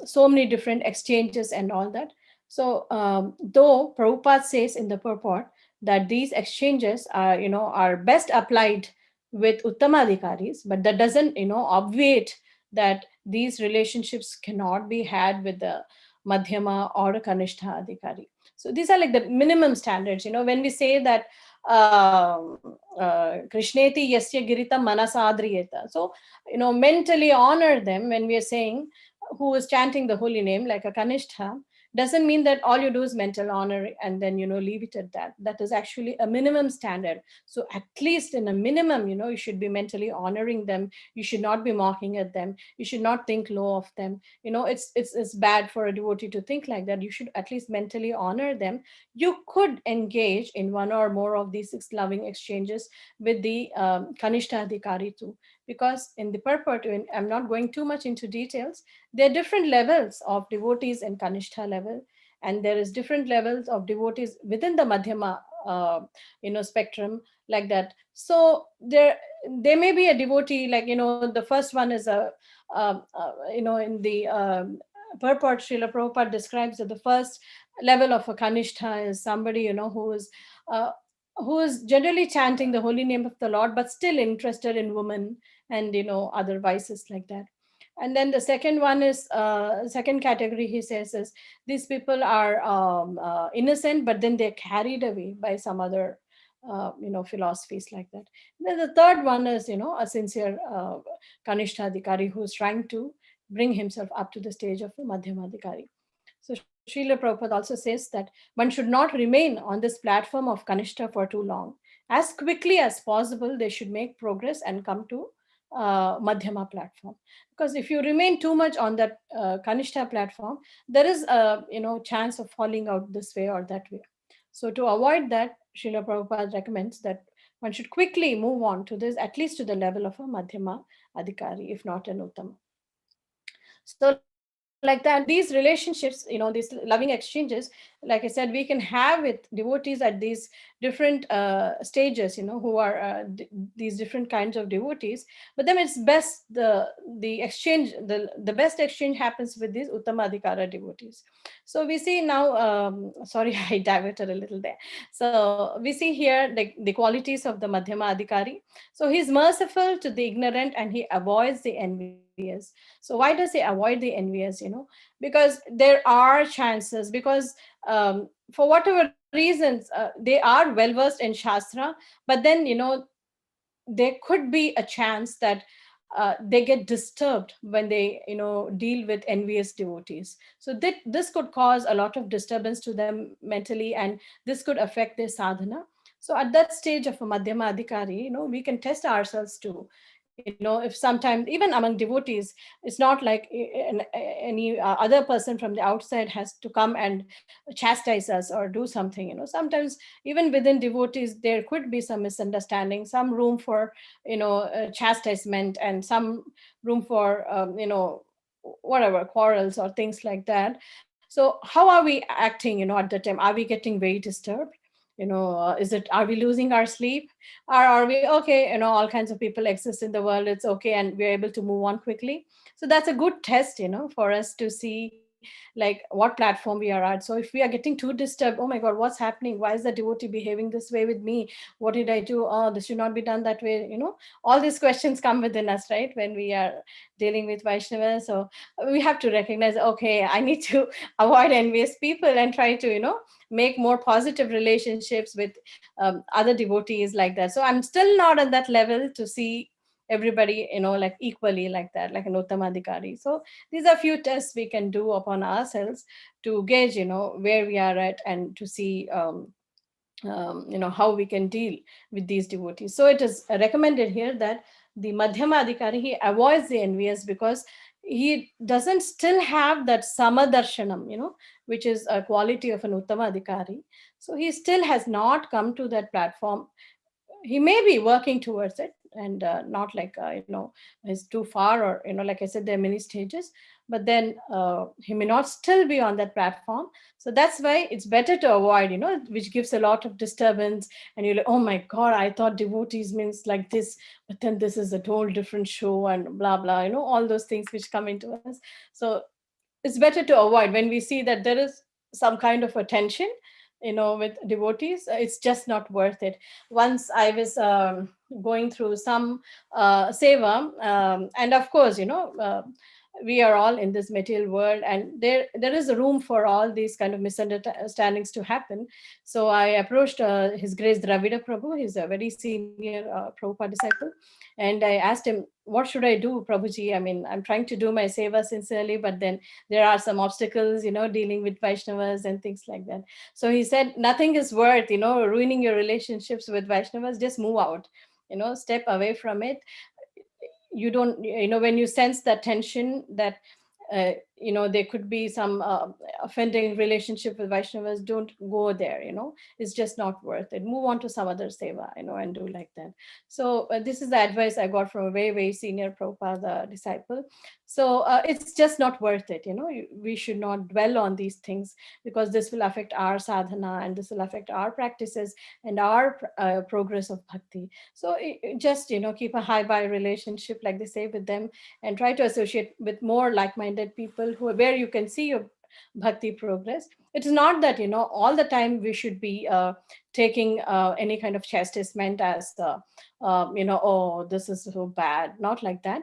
Speaker 1: so many different exchanges and all that. So though Prabhupada says in the purport that these exchanges are best applied with uttamadhikaris, but that doesn't obviate that these relationships cannot be had with the madhyama or a kanishta adhikari. So these are like the minimum standards. When we say that Krishneti yasya giritam manasadriyeta. So, mentally honor them when we are saying who is chanting the holy name like a Kanistha, doesn't mean that all you do is mental honor and then, leave it at that. That is actually a minimum standard. So at least in a minimum, you should be mentally honoring them. You should not be mocking at them. You should not think low of them. It's bad for a devotee to think like that. You should at least mentally honor them. You could engage in one or more of these six loving exchanges with the Kanishta Adhikari too. Because in the purport, I'm not going too much into details, there are different levels of devotees in Kanishta level, and there is different levels of devotees within the Madhyama spectrum like that. So there may be a devotee, like the first one is in the purport, Srila Prabhupada describes that the first level of a Kanishta is somebody uh, who is generally chanting the holy name of the Lord but still interested in women and other vices like that. And then the second one is second category, he says, is these people are innocent but then they're carried away by some other philosophies like that. And then the third one is a sincere Kanishta Adhikari who's trying to bring himself up to the stage of a Madhyamadikari. So Srila Prabhupada also says that one should not remain on this platform of Kanishta for too long. As quickly as possible, they should make progress and come to Madhyama platform. Because if you remain too much on that Kanishta platform, there is a chance of falling out this way or that way. So to avoid that, Srila Prabhupada recommends that one should quickly move on to this, at least to the level of a Madhyama Adhikari, if not an Uttama. So like that, these relationships, these loving exchanges, like I said, we can have with devotees at these different stages, who are these different kinds of devotees. But then it's best the exchange, the best exchange happens with these Uttamadhikara devotees. So we see now, sorry, I diverted a little there. So we see here the qualities of the Madhyama Adhikari. So he's merciful to the ignorant and he avoids the envious. So why does he avoid the envious? Because there are chances, because for whatever reasons, they are well versed in Shastra, but then, there could be a chance that they get disturbed when they deal with envious devotees. So this could cause a lot of disturbance to them mentally, and this could affect their sadhana. So at that stage of a Madhyama Adhikari, we can test ourselves too. If sometimes even among devotees, it's not like any other person from the outside has to come and chastise us or do something. Sometimes even within devotees there could be some misunderstanding, some room for chastisement, and some room for whatever quarrels or things like that. So how are we acting at the time? Are we getting very disturbed? Is it, are we losing our sleep, or are we okay? All kinds of people exist in the world, it's okay, and we're able to move on quickly. So that's a good test for us to see like what platform we are at. So if we are getting too disturbed, oh my god, what's happening? Why is the devotee behaving this way with me? What did I do? Oh, this should not be done that way. All these questions come within us, right, when we are dealing with Vaishnavas. So we have to recognize, okay, I need to avoid envious people and try to make more positive relationships with other devotees, like that. So I'm still not at that level to see everybody like equally, like that, like an Uttamadhikari. So these are few tests we can do upon ourselves to gauge where we are at, and to see how we can deal with these devotees. So it is recommended here that the Madhyama Adhikari, he avoids the envious, because he doesn't still have that Samadarshanam, which is a quality of an Uttama Adhikari. So he still has not come to that platform. He may be working towards it, and not like is too far, or like I said, there are many stages, but then he may not still be on that platform. So that's why it's better to avoid, which gives a lot of disturbance, and you're like, oh my god, I thought devotees means like this, but then this is a whole different show, and blah blah, all those things which come into us. So it's better to avoid when we see that there is some kind of a tension with devotees. It's just not worth it. Once I was going through some seva, and of course we are all in this material world, and there is a room for all these kind of misunderstandings to happen. So I approached His Grace Dravida Prabhu. He's a very senior Prabhupada disciple, and I asked him, what should I do, Prabhuji? I mean, I'm trying to do my seva sincerely, but then there are some obstacles, dealing with Vaishnavas and things like that. So he said, nothing is worth ruining your relationships with Vaishnavas. Just move out, step away from it. You don't, when you sense that tension, that there could be some offending relationship with Vaishnavas, don't go there. It's just not worth it. Move on to some other seva, and do like that. So this is the advice I got from a very, very senior Prabhupada disciple. So it's just not worth it. We should not dwell on these things, because this will affect our sadhana, and this will affect our practices and our progress of bhakti. So just keep a high by relationship, like they say, with them, and try to associate with more like-minded people where you can see your bhakti progress. It is not that all the time we should be taking any kind of chastisement as oh, this is so bad. Not like that.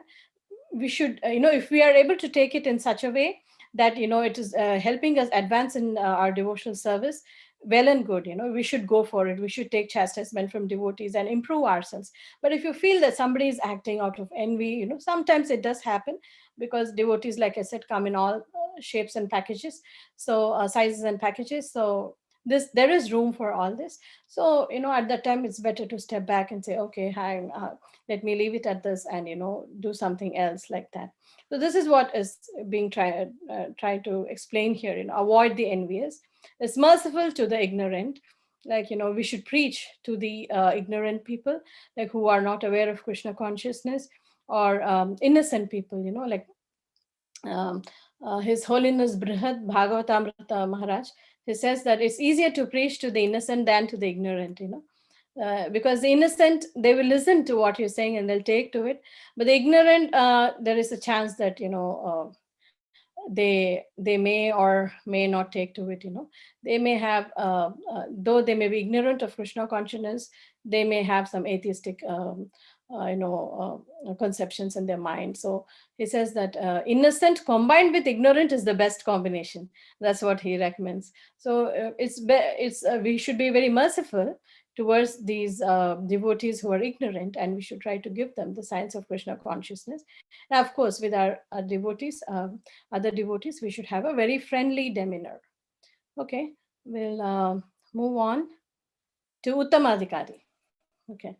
Speaker 1: We should if we are able to take it in such a way that it is helping us advance in our devotional service, well and good. We should go for it. We should take chastisement from devotees and improve ourselves. But if you feel that somebody is acting out of envy, sometimes it does happen, because devotees, like I said, come in all shapes and packages, so sizes and packages. So this, there is room for all this. So at that time it's better to step back and say, okay, hang, let me leave it at this, and do something else, like that. So this is what is being tried to explain here. Avoid the envious, is merciful to the ignorant. Like, we should preach to the ignorant people, like who are not aware of Krishna consciousness, or innocent people, like um, His Holiness Brihad Bhagavatamrita Maharaj, he says that it's easier to preach to the innocent than to the ignorant, because the innocent, they will listen to what you're saying and they'll take to it, but the ignorant, there is a chance that they may or may not take to it. They may have, though they may be ignorant of Krishna consciousness, they may have some atheistic conceptions in their mind. So he says that innocent combined with ignorant is the best combination. That's what he recommends. So we should be very merciful towards these devotees who are ignorant, and we should try to give them the science of Krishna consciousness. And of course, with our devotees, other devotees, we should have a very friendly demeanor. Okay, we'll move on to Uttamadhikari. Okay,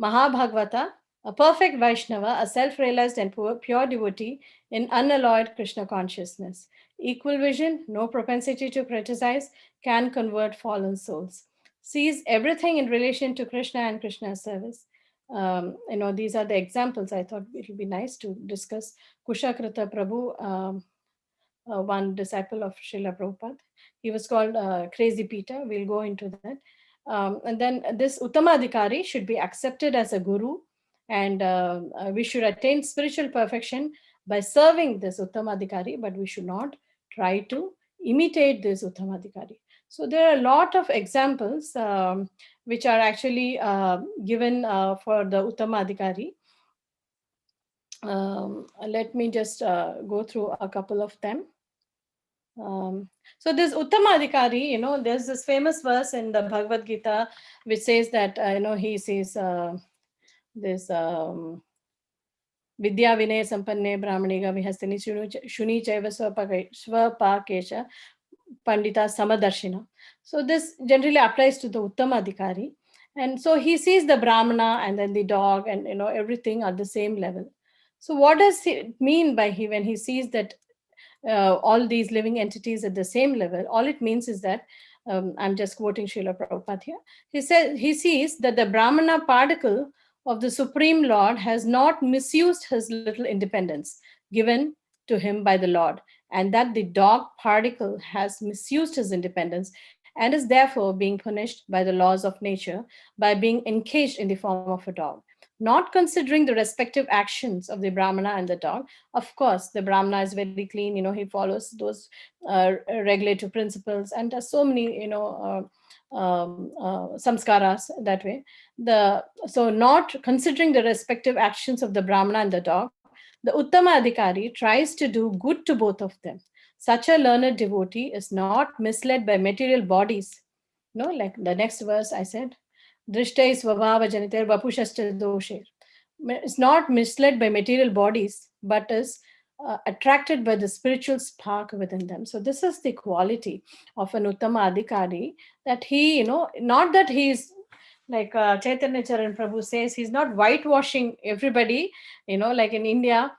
Speaker 1: Mahabhagavata, a perfect Vaishnava, a self-realized and pure devotee in unalloyed Krishna consciousness. Equal vision, no propensity to criticize, can convert fallen souls. Sees everything in relation to Krishna and Krishna's service. These are the examples. I thought it would be nice to discuss. Kushakrita Prabhu, one disciple of Srila Prabhupada. He was called Crazy Peter. We'll go into that. And then this Uttamadhikari should be accepted as a guru, and we should attain spiritual perfection by serving this Uttamadhikari, but we should not try to imitate this Uttamadhikari. So there are a lot of examples which are actually given for the Uttamadhikari. Let me just go through a couple of them. So this Uttamadhikari, there's this famous verse in the Bhagavad Gita which says that, he says this Vidya Vinay Sampanne Brahmaniga Vihastini Shuni Chaiva Swapakesha Pandita Samadarshina. So this generally applies to the Uttamadhikari. And so he sees the Brahmana and then the dog and everything at the same level. So what does it mean by when he sees that all these living entities at the same level? All it means is that, I'm just quoting Srila Prabhupada here. He says he sees that the Brahmana particle of the Supreme Lord has not misused his little independence given to him by the Lord, and that the dog particle has misused his independence and is therefore being punished by the laws of nature by being encaged in the form of a dog. Not considering the respective actions of the Brahmana and the dog. Of course, the Brahmana is very clean, he follows those regulative principles and does so many, samskaras that way. So not considering the respective actions of the Brahmana and the dog, the Uttama Adhikari tries to do good to both of them. Such a learned devotee is not misled by material bodies. Like the next verse I said, Drishtai Svabhava Janiter Vapushascha Dosher. It's not misled by material bodies, but is attracted by the spiritual spark within them. So this is the quality of an Uttama Adhikari, that he, not that he's like Chaitanya Charan Prabhu says, he's not whitewashing everybody, like in India,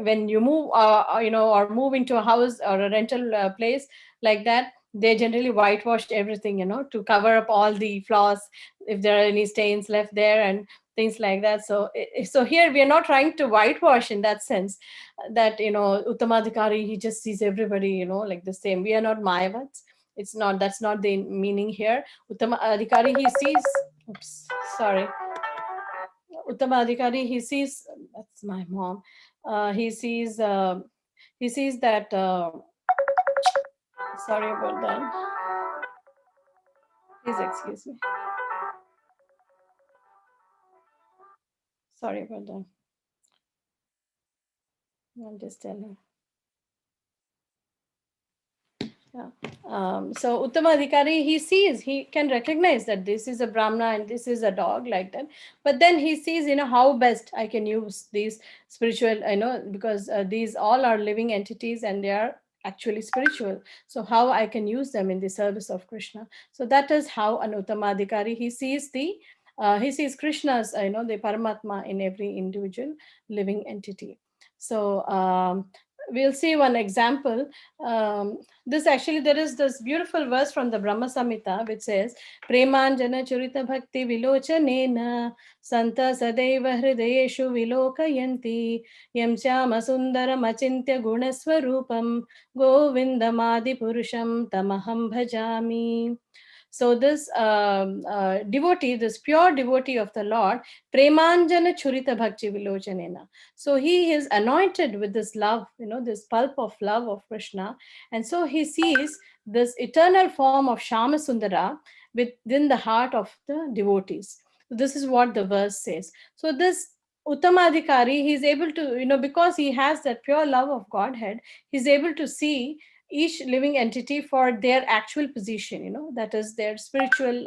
Speaker 1: when you move, or move into a house or a rental place like that, they generally whitewash everything, to cover up all the flaws, if there are any stains left there and things like that. So here we are not trying to whitewash in that sense, that Uttamadhikari, he just sees everybody, like the same. We are not Mayavads. It's not, that's not the meaning here. Uttama Adhikari, he sees, oops, sorry. Uttama Adhikari, he sees, that's my mom. He sees that, sorry about that. Please excuse me. Sorry about that. I'll just tell her. Yeah. So Uttamadhikari, he can recognize that this is a Brahmana and this is a dog, like that. But then he sees, how best I can use these spiritual, because these all are living entities and they are actually spiritual. So how I can use them in the service of Krishna. So that is how an Uttamadhikari, he sees Krishna's, the Paramatma in every individual living entity. So we'll see one example. This actually, there is this beautiful verse from the Brahma Samhita which says, Premanjana Churita Bhakti Vilochanena Santa Sadeva Hridayeshu Vilokayanti Yam Syama Sundaram Achintya Gunaswarupam Govindamadi Purusham Tamaham Bhajami. So this devotee, this pure devotee of the Lord, Premanjana Churita Bhakti Vilochanena. So he is anointed with this love, this pulp of love of Krishna. And so he sees this eternal form of Shama Sundara within the heart of the devotees. This is what the verse says. So this Uttamadhikari, he's able to, because he has that pure love of Godhead, he's able to see each living entity for their actual position, that is their spiritual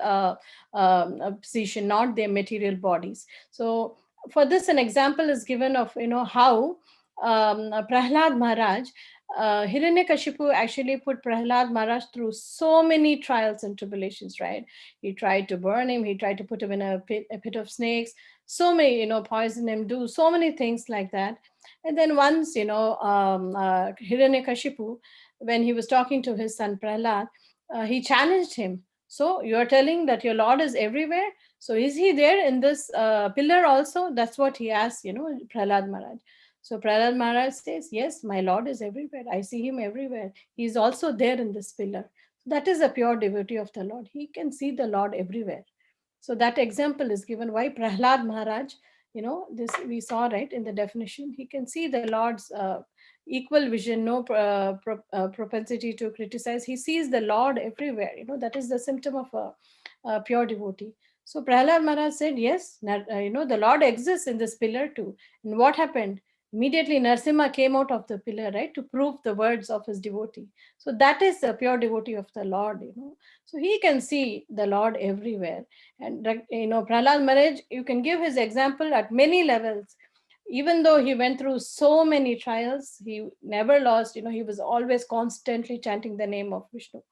Speaker 1: position, not their material bodies. So for this, an example is given of, how Prahlad Maharaj, Hiranyakashipu actually put Prahlad Maharaj through so many trials and tribulations, right? He tried to burn him, he tried to put him in a pit of snakes, so many, poison him, do so many things like that. And then once, Hiranyakashipu, when he was talking to his son Prahlad, he challenged him. So you're telling that your Lord is everywhere? So is he there in this pillar also? That's what he asked, Prahlad Maharaj. So Prahlad Maharaj says, yes, my Lord is everywhere. I see him everywhere. He is also there in this pillar. That is a pure devotee of the Lord. He can see the Lord everywhere. So that example is given why Prahlad Maharaj, this we saw right in the definition. He can see the Lord's equal vision, no propensity to criticize. He sees the Lord everywhere. That is the symptom of a pure devotee. So Prahlad Maharaj said, yes, the Lord exists in this pillar too. And what happened? Immediately Narsimha came out of the pillar, right, to prove the words of his devotee. So that is the pure devotee of the Lord. So he can see the Lord everywhere. And Prahlad Maharaj, you can give his example at many levels. Even though he went through so many trials, he never lost, he was always constantly chanting the name of Vishnu.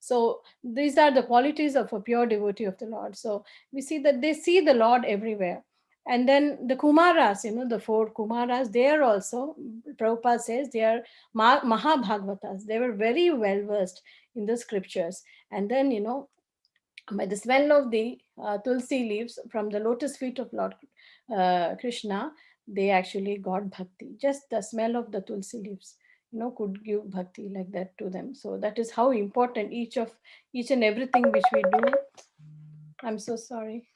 Speaker 1: So these are the qualities of a pure devotee of the Lord. So we see that they see the Lord everywhere. And then the Kumaras, the four Kumaras, they are also, Prabhupada says, they are Mahabhagavatas. They were very well versed in the scriptures. And then, by the smell of the tulsi leaves from the lotus feet of Lord Krishna, they actually got bhakti. Just the smell of the tulsi leaves, could give bhakti like that to them. So that is how important each and everything which we do. I'm so sorry.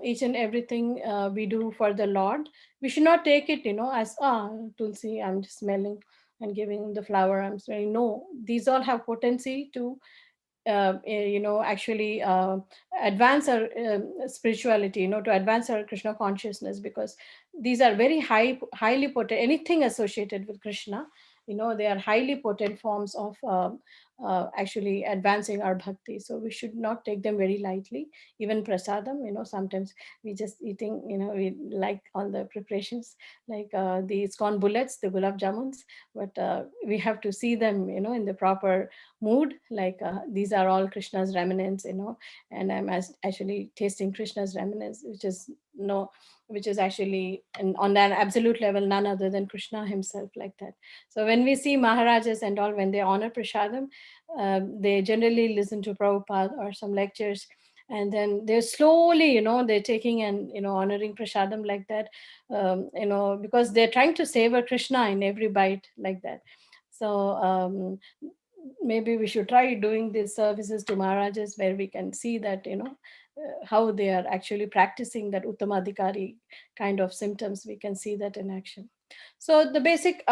Speaker 1: Each and everything we do for the Lord, we should not take it, as tulsi, I'm just smelling and giving the flower. I'm saying no. These all have potency to actually advance our spirituality, to advance our Krishna consciousness, because these are very highly potent. Anything associated with Krishna, they are highly potent forms of actually advancing our bhakti. So we should not take them very lightly. Even prasadam, sometimes we just eating, we like all the preparations, like the ISKCON bullets, the gulab jamuns, but we have to see them, in the proper mood, like these are all Krishna's remnants, and I'm actually tasting Krishna's remnants, which is actually on an absolute level none other than Krishna himself, like that. So when we see Maharajas and all, when they honor prasadam, they generally listen to Prabhupada or some lectures, and then they're slowly, they're taking and honoring prasadam like that, because they're trying to savor Krishna in every bite, like that. So maybe we should try doing these services to Maharajas, where we can see that, how they are actually practicing that Uttamadhikari kind of symptoms. We can see that in action. So the basic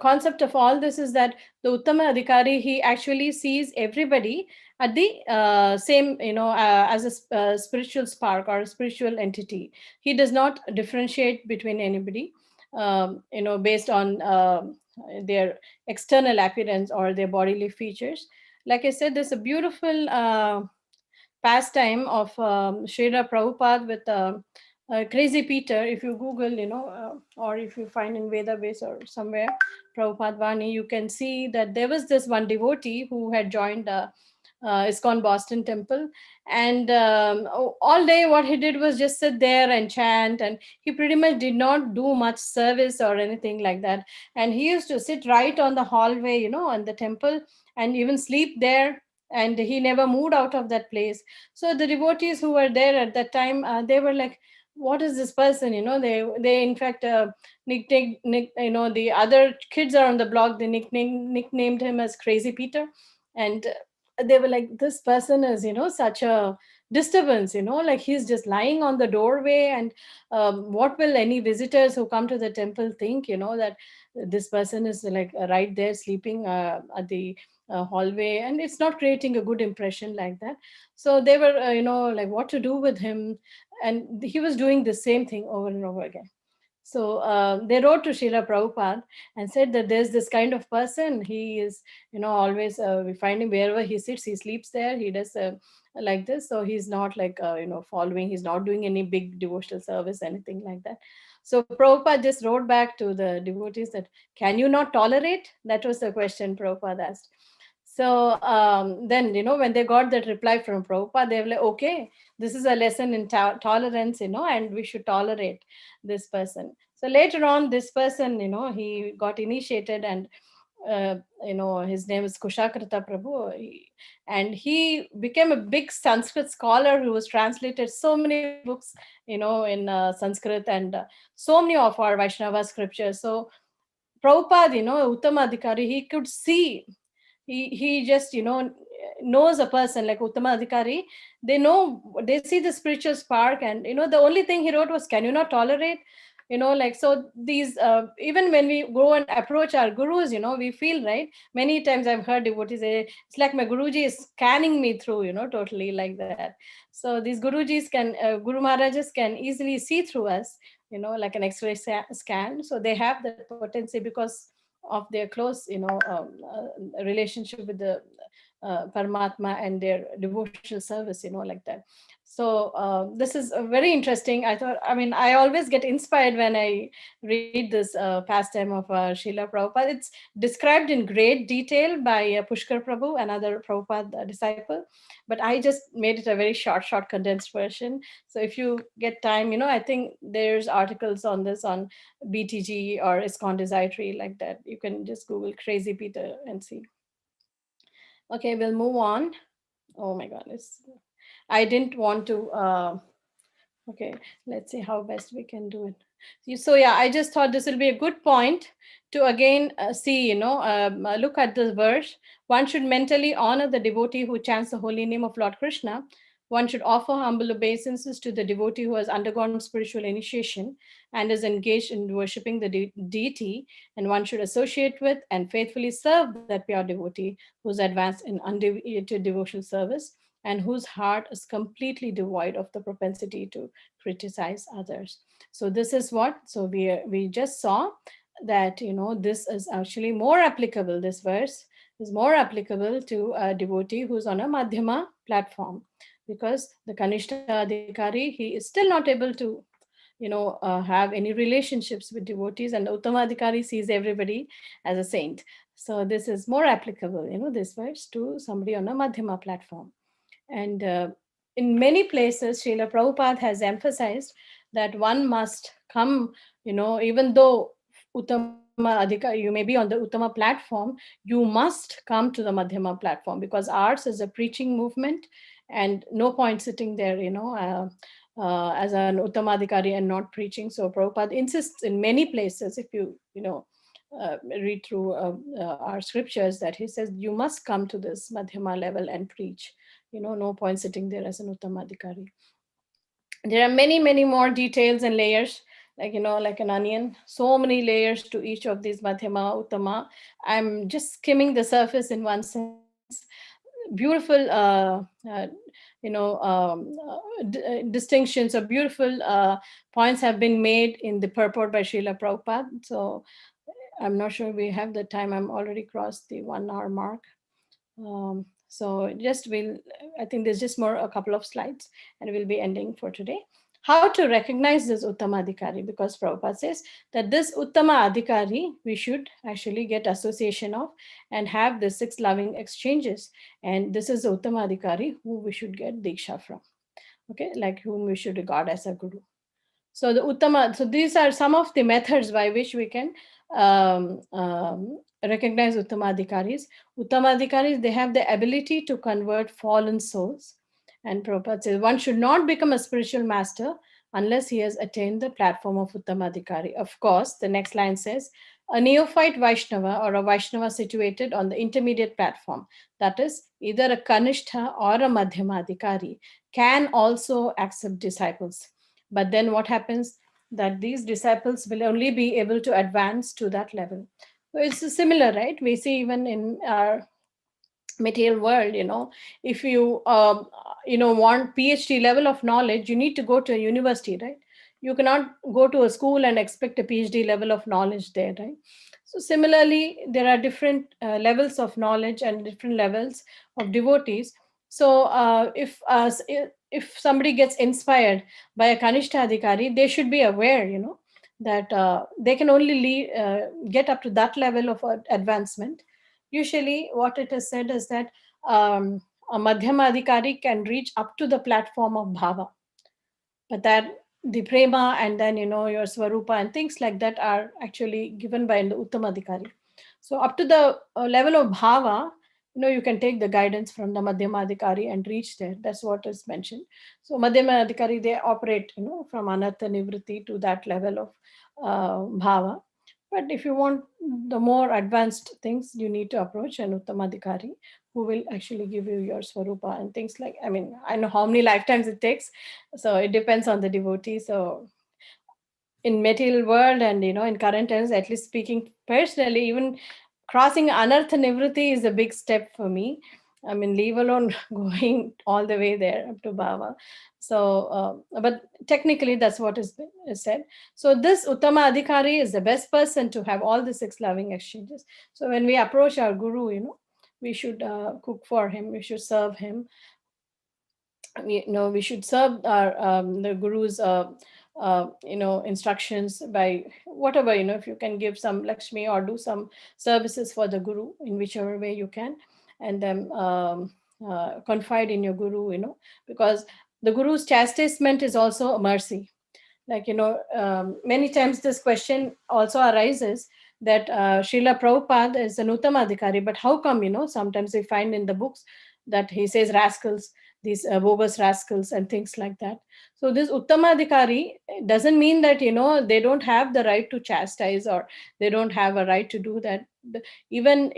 Speaker 1: concept of all this is that the Uttama Adhikari, he actually sees everybody at the same, as a spiritual spark or a spiritual entity. He does not differentiate between anybody, based on their external appearance or their bodily features. Like I said, there's a beautiful pastime of Srila Prabhupada with Crazy Peter. If you Google, or if you find in Veda base or somewhere, Prabhupada Vani, you can see that there was this one devotee who had joined ISKCON Boston Temple. And all day, what he did was just sit there and chant. And he pretty much did not do much service or anything like that. And he used to sit right on the hallway, on the temple, and even sleep there. And he never moved out of that place. So the devotees who were there at that time, they were like, what is this person? They in fact the other kids are on the block, they nicknamed him as Crazy Peter. And they were like, this person is such a disturbance, like he's just lying on the doorway. And what will any visitors who come to the temple think, that this person is like right there sleeping at the hallway, and it's not creating a good impression like that. So they were like what to do with him. And he was doing the same thing over and over again. So they wrote to Srila Prabhupada and said that there's this kind of person. He is, always, we find him wherever he sits, he sleeps there, he does like this. So he's not like, following, he's not doing any big devotional service, anything like that. So Prabhupada just wrote back to the devotees that, can you not tolerate? That was the question Prabhupada asked. So then, when they got that reply from Prabhupada, they were like, okay, this is a lesson in tolerance, and we should tolerate this person. So later on, this person, he got initiated, and his name is Kushakrita Prabhu. And he became a big Sanskrit scholar who was translated so many books, in Sanskrit, and so many of our Vaishnava scriptures. So Prabhupada, Uttamadhikari, he could see, he just knows a person like Uttamadhikari. They see the spiritual spark, and the only thing he wrote was, can you not tolerate? Like, so these even when we go and approach our gurus, we feel, right, many times I've heard devotees say, it's like my Guruji is scanning me through, totally like that. So these Gurujis Guru Maharajas can easily see through us, like an X-ray scan. So they have that potency because of their close, relationship with the Paramatma and their devotional service, like that. So this is very interesting. I always get inspired when I read this pastime of Srila Prabhupada. It's described in great detail by Pushkar Prabhu, another Prabhupada disciple, but I just made it a very short, condensed version. So if you get time, I think there's articles on this on BTG or ISKCON Desiratory, like that. You can just Google Crazy Peter and see. Okay, we'll move on. Oh my God, I didn't want to. Okay, let's see how best we can do it. So yeah, I just thought this will be a good point to again see, look at this verse. One should mentally honor the devotee who chants the holy name of Lord Krishna. One should offer humble obeisances to the devotee who has undergone spiritual initiation and is engaged in worshipping the deity. And one should associate with and faithfully serve that pure devotee who's advanced in undeviated devotional service and whose heart is completely devoid of the propensity to criticize others. So this is what, so we just saw that, this is actually more applicable, this verse is more applicable to a devotee who's on a Madhyama platform, because the Kanishta Adhikari, he is still not able to, have any relationships with devotees, and the Uttama Adhikari sees everybody as a saint. So this is more applicable, this verse to somebody on a Madhyama platform. And in many places, Srila Prabhupada has emphasized that one must come, even though Uttama Adhika, you may be on the Uttama platform, you must come to the Madhyama platform, because ours is a preaching movement, and no point sitting there, as an Uttamadhikari and not preaching. So Prabhupada insists in many places, if you, read through our scriptures, that he says you must come to this Madhyama level and preach. No point sitting there as an Uttamadhikari. There are many more details and layers, like, like an onion, so many layers to each of these Madhyama, Uttama. I'm just skimming the surface in one sense. Beautiful, distinctions or beautiful points have been made in the purport by Srila Prabhupada. So I'm not sure we have the time. I'm already crossed the 1 hour mark. So just we'll, I think there's just more a couple of slides and we'll be ending for today. How to recognize this Uttama Adhikari, because Prabhupada says that this Uttama Adhikari we should actually get association of and have the 6 loving exchanges. And this is the Uttama Adhikari who we should get Diksha from. Okay, like whom we should regard as a guru. So the Uttama, so these are some of the methods by which we can recognize Uttama Adhikaris. Uttama Adhikaris, they have the ability to convert fallen souls. And Prabhupada says one should not become a spiritual master unless he has attained the platform of Uttama Adhikari. Of course, the next line says, a neophyte Vaishnava or a Vaishnava situated on the intermediate platform, that is either a Kanishtha or a Madhyama Adhikari, can also accept disciples. But then what happens? That these disciples will only be able to advance to that level. So it's similar, right? We see even in our material world, if you want PhD level of knowledge, you need to go to a university, right? You cannot go to a school and expect a PhD level of knowledge there, right? So similarly, there are different levels of knowledge and different levels of devotees. So if somebody gets inspired by a Kanishta Adhikari, they should be aware, that they can only get up to that level of advancement. Usually what it is said is that a Madhyama Adhikari can reach up to the platform of Bhava, but that the prema and then your Swarupa and things like that are actually given by the Uttama Adhikari. So up to the level of Bhava, you can take the guidance from the Madhyama Adhikari and reach there. That's what is mentioned. So Madhyama Adhikari, they operate from Anartha Nivritti to that level of Bhava. But if you want the more advanced things, you need to approach an Uttamadhikari who will actually give you your Swarupa and things like, I mean, I know how many lifetimes it takes. So it depends on the devotee. So in material world and, in current times, at least speaking personally, even crossing Anartha Nivritti is a big step for me. I mean, leave alone going all the way there up to Bhava. So, but technically that's what is said. So this Uttama Adhikari is the best person to have all the 6 loving exchanges. So when we approach our guru, we should cook for him, we should serve him. We should serve our the guru's instructions by whatever, if you can give some Lakshmi or do some services for the guru in whichever way you can, and then confide in your guru, because the guru's chastisement is also a mercy. Like, many times this question also arises that Srila Prabhupada is an Uttama Adhikari, but how come, sometimes we find in the books that he says rascals, these bogus rascals and things like that. So this Uttama Adhikari doesn't mean that, they don't have the right to chastise or they don't have a right to do that. Even,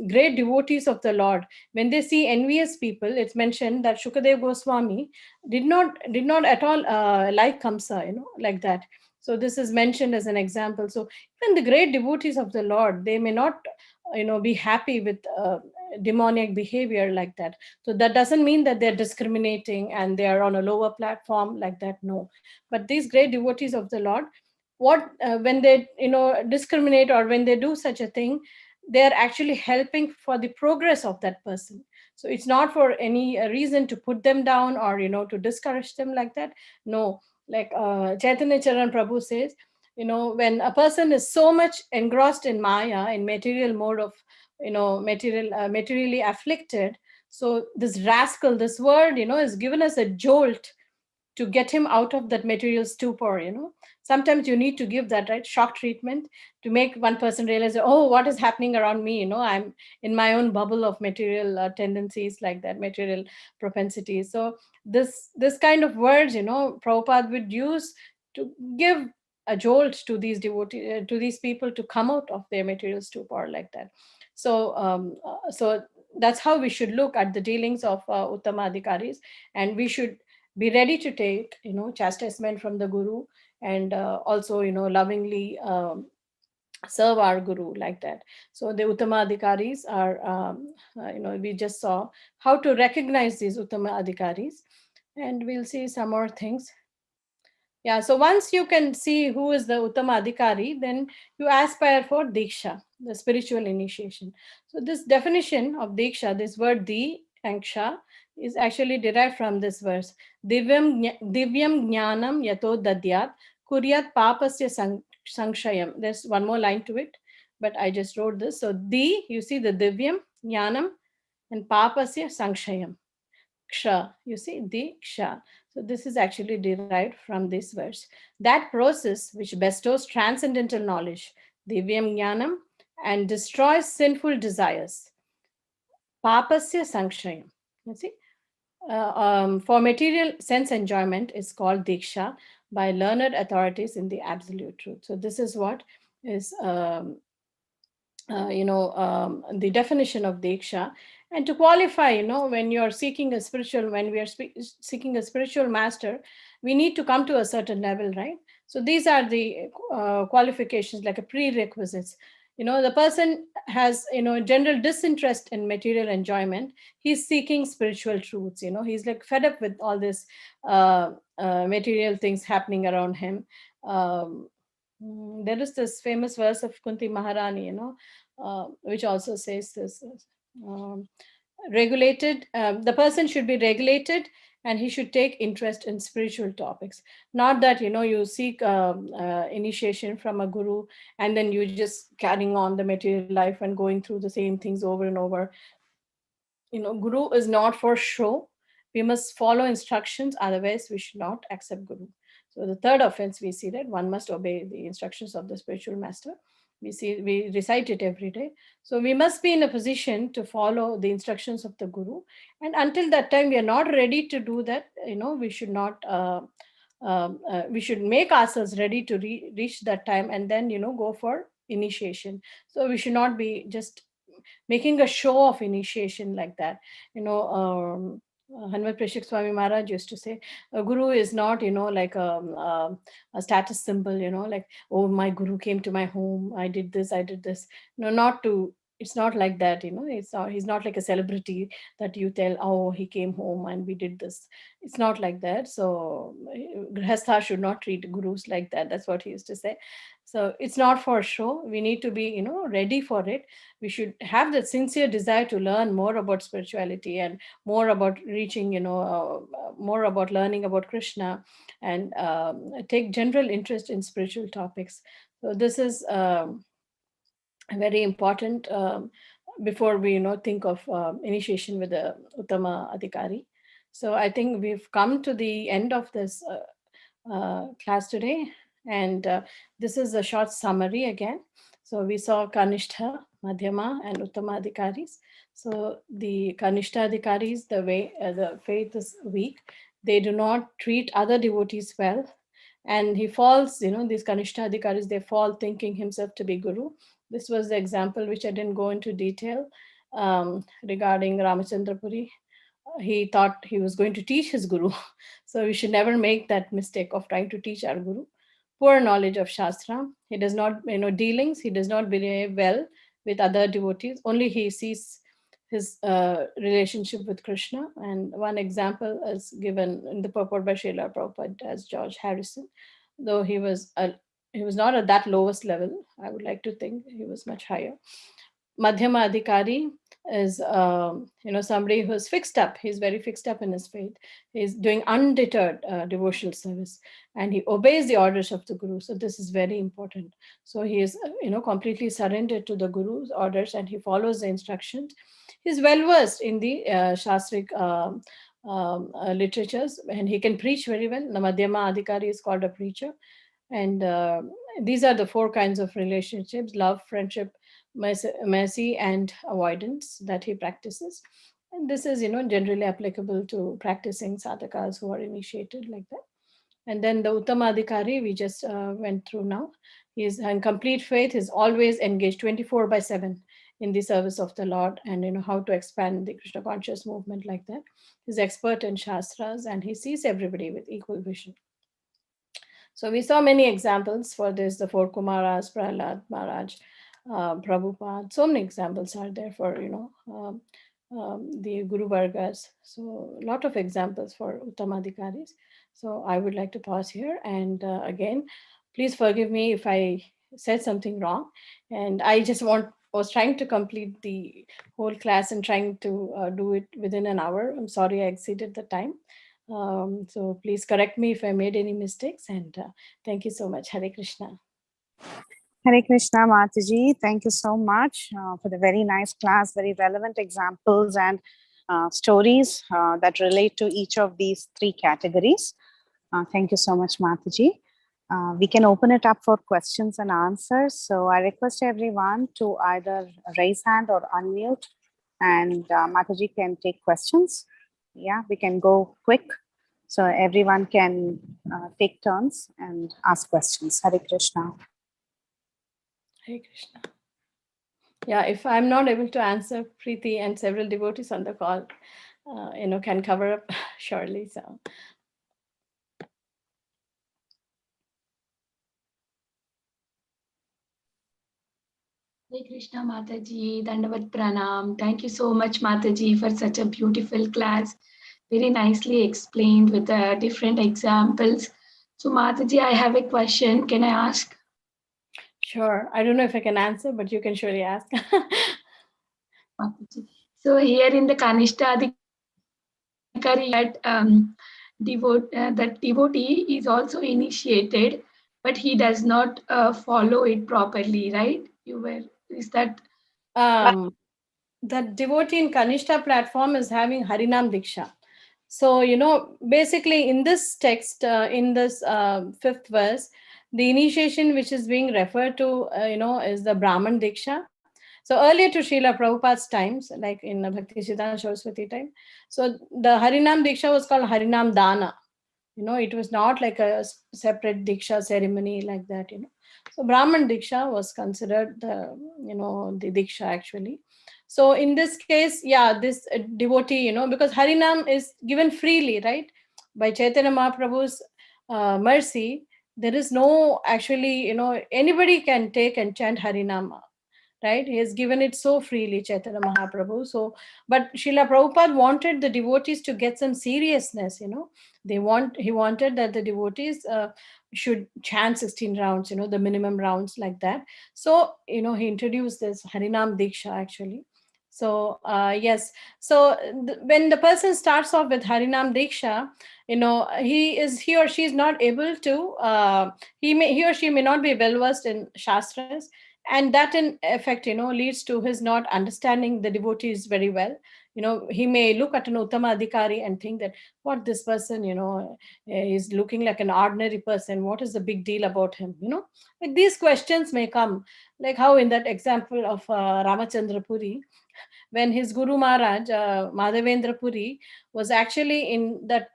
Speaker 1: great devotees of the Lord, when they see envious people, it's mentioned that Shukadev Goswami did not at all like Kamsa, like that. So this is mentioned as an example. So even the great devotees of the Lord, they may not, be happy with demoniac behavior like that. So that doesn't mean that they're discriminating and they are on a lower platform like that. No, but these great devotees of the Lord, what when they discriminate or when they do such a thing, they are actually helping for the progress of that person. So it's not for any reason to put them down or to discourage them like that. No, like Chaitanya Charan Prabhu says, when a person is so much engrossed in Maya, in material mode of materially afflicted, so this rascal, this word, is given as a jolt to get him out of that material stupor. Sometimes you need to give that, right, shock treatment to make one person realize, oh, what is happening around me, I'm in my own bubble of material tendencies like that, material propensities. So this kind of words, Prabhupada would use to give a jolt to these devotees, to these people, to come out of their material stupor like that. So that's how we should look at the dealings of Uttama Adhikaris, and we should be ready to take chastisement from the guru, and also lovingly serve our guru like that. So the Uttama Adhikaris are we just saw how to recognize these Uttama Adhikaris, and we'll see some more things. Yeah, so once you can see who is the Uttama Adhikari, then you aspire for Diksha, the spiritual initiation. So this definition of Diksha, this word Di and Ksha, is actually derived from this verse. Divyam Jnanam Yato Dadyat Kuryat Papasya Sankshayam. There's one more line to it, but I just wrote this. So Di, you see the Divyam Jnanam and Papasya Sankshayam. Ksha, you see, the Ksha. So this is actually derived from this verse. That process which bestows transcendental knowledge, Divyam Jnanam, and destroys sinful desires, Papasya Sankshayam. You see, for material sense enjoyment is called Diksha by learned authorities in the absolute truth. So this is what is the definition of diksha. And to qualify, when you're seeking a spiritual, when we are seeking a spiritual master, we need to come to a certain level, right? So these are the qualifications, like a prerequisites. The person has, general disinterest in material enjoyment. He's seeking spiritual truths. He's like fed up with all this material things happening around him. um, there is this famous verse of Kunti Maharani, which also says this. Um, Regulated, the person should be regulated, and he should take interest in spiritual topics. Not that, you seek initiation from a guru and then you just carrying on the material life and going through the same things over and over. Guru is not for show. We must follow instructions, otherwise we should not accept guru. So the third offense, we see that one must obey the instructions of the spiritual master. We recite it every day. So we must be in a position to follow the instructions of the guru, and until that time we are not ready to do that, we should not we should make ourselves ready to reach that time, and then go for initiation. So we should not be just making a show of initiation like that. Hanvat Prashik Swami Maharaj used to say, a guru is not, like a status symbol, like, oh, my guru came to my home, I did this, I did this. No, not to, it's not like that, he's not like a celebrity that you tell, oh, he came home and we did this. It's not like that. So Grihastha should not treat gurus like that. That's what he used to say. So it's not for show. We need to be, ready for it. We should have that sincere desire to learn more about spirituality and more about reaching, more about learning about Krishna, and take general interest in spiritual topics. So this is very important, before we think of initiation with the Uttama Adhikari. So I think we've come to the end of this class today, and this is a short summary again. So we saw Kanishtha, Madhyama, and Uttama Adhikaris. So the Kanishtha Adhikaris, the way the faith is weak, they do not treat other devotees well, and he falls, these Kanishtha Adhikaris, they fall thinking himself to be guru. This was the example which I didn't go into detail, regarding Ramachandra Puri. He thought he was going to teach his guru. So we should never make that mistake of trying to teach our guru. Poor knowledge of Shastra. He does not, dealings. He does not behave well with other devotees. Only he sees his relationship with Krishna. And one example is given in the purport by Srila Prabhupada as George Harrison. Though he was not at that lowest level, I would like to think he was much higher. Madhyama Adhikari is, somebody who's fixed up. He's very fixed up in his faith. He's doing undeterred devotional service, and he obeys the orders of the Guru. So this is very important. So he is, completely surrendered to the Guru's orders, and he follows the instructions. He's well versed in the Shastric literatures, and he can preach very well. The Madhyama Adhikari is called a preacher. And these are the four kinds of relationships: love, friendship, mercy, and avoidance that he practices. And this is, generally applicable to practicing sadhakas who are initiated like that. And then the Uttama Adhikari, we just went through now. He is in complete faith, he's always engaged 24/7 in the service of the Lord, and how to expand the Krishna conscious movement like that. He's expert in Shastras, and he sees everybody with equal vision. So we saw many examples for this, the four Kumaras, Prahlad Maharaj, Prabhupada. So many examples are there for, the Guru Vargas. So a lot of examples for Uttamadhikaris. So I would like to pause here. And again, please forgive me if I said something wrong. And I just was trying to complete the whole class and trying to do it within an hour. I'm sorry I exceeded the time. So please correct me if I made any mistakes. And thank you so much. Hare Krishna.
Speaker 2: Hare Krishna, Mataji. Thank you so much for the very nice class, very relevant examples and stories that relate to each of these three categories. Thank you so much, Mataji. We can open it up for questions and answers. So I request everyone to either raise hand or unmute, and Mataji can take questions. Yeah, we can go quick, so everyone can take turns and ask questions. Hare Krishna.
Speaker 1: Hare Krishna. Yeah, if I'm not able to answer, Preeti and several devotees on the call, can cover up surely. So.
Speaker 3: Hare Krishna Mataji, Dandavat Pranam. Thank you so much, Mataji, for such a beautiful class. Very nicely explained with different examples. So, Mataji, I have a question. Can I ask?
Speaker 1: Sure. I don't know if I can answer, but you can surely ask.
Speaker 3: Mataji. So, here in the Kanishta Adhikari, that devotee is also initiated, but he does not follow it properly, right? Is that?
Speaker 1: um, the devotee in Kanishta platform is having Harinam Diksha. So, basically in this text, in this fifth verse, the initiation which is being referred to, is the Brahman Diksha. So earlier to Srila Prabhupada's times, like in Bhakti Siddhanta Saraswati time, so the Harinam Diksha was called Harinam Dana. It was not like a separate Diksha ceremony like that. So Brahman Diksha was considered the Diksha actually. So in this case, yeah, this devotee, because Harinam is given freely, right? By Chaitanya Mahaprabhu's mercy, there is no actually, anybody can take and chant Harinama, right? He has given it so freely, Chaitanya Mahaprabhu. So, but Srila Prabhupada wanted the devotees to get some seriousness, he wanted that the devotees should chant 16 rounds, the minimum rounds like that. So, he introduced this Harinam Diksha actually. So, yes. So when the person starts off with Harinam Diksha, he or she is not able to, he or she may not be well versed in Shastras, and that in effect leads to his not understanding the devotees very well. He may look at an uttama adhikari and think that what this person is looking like an ordinary person, what is the big deal about him, like these questions may come, like how in that example of Ramachandra Puri, when his Guru Maharaj, Madhavendra Puri, was actually in that,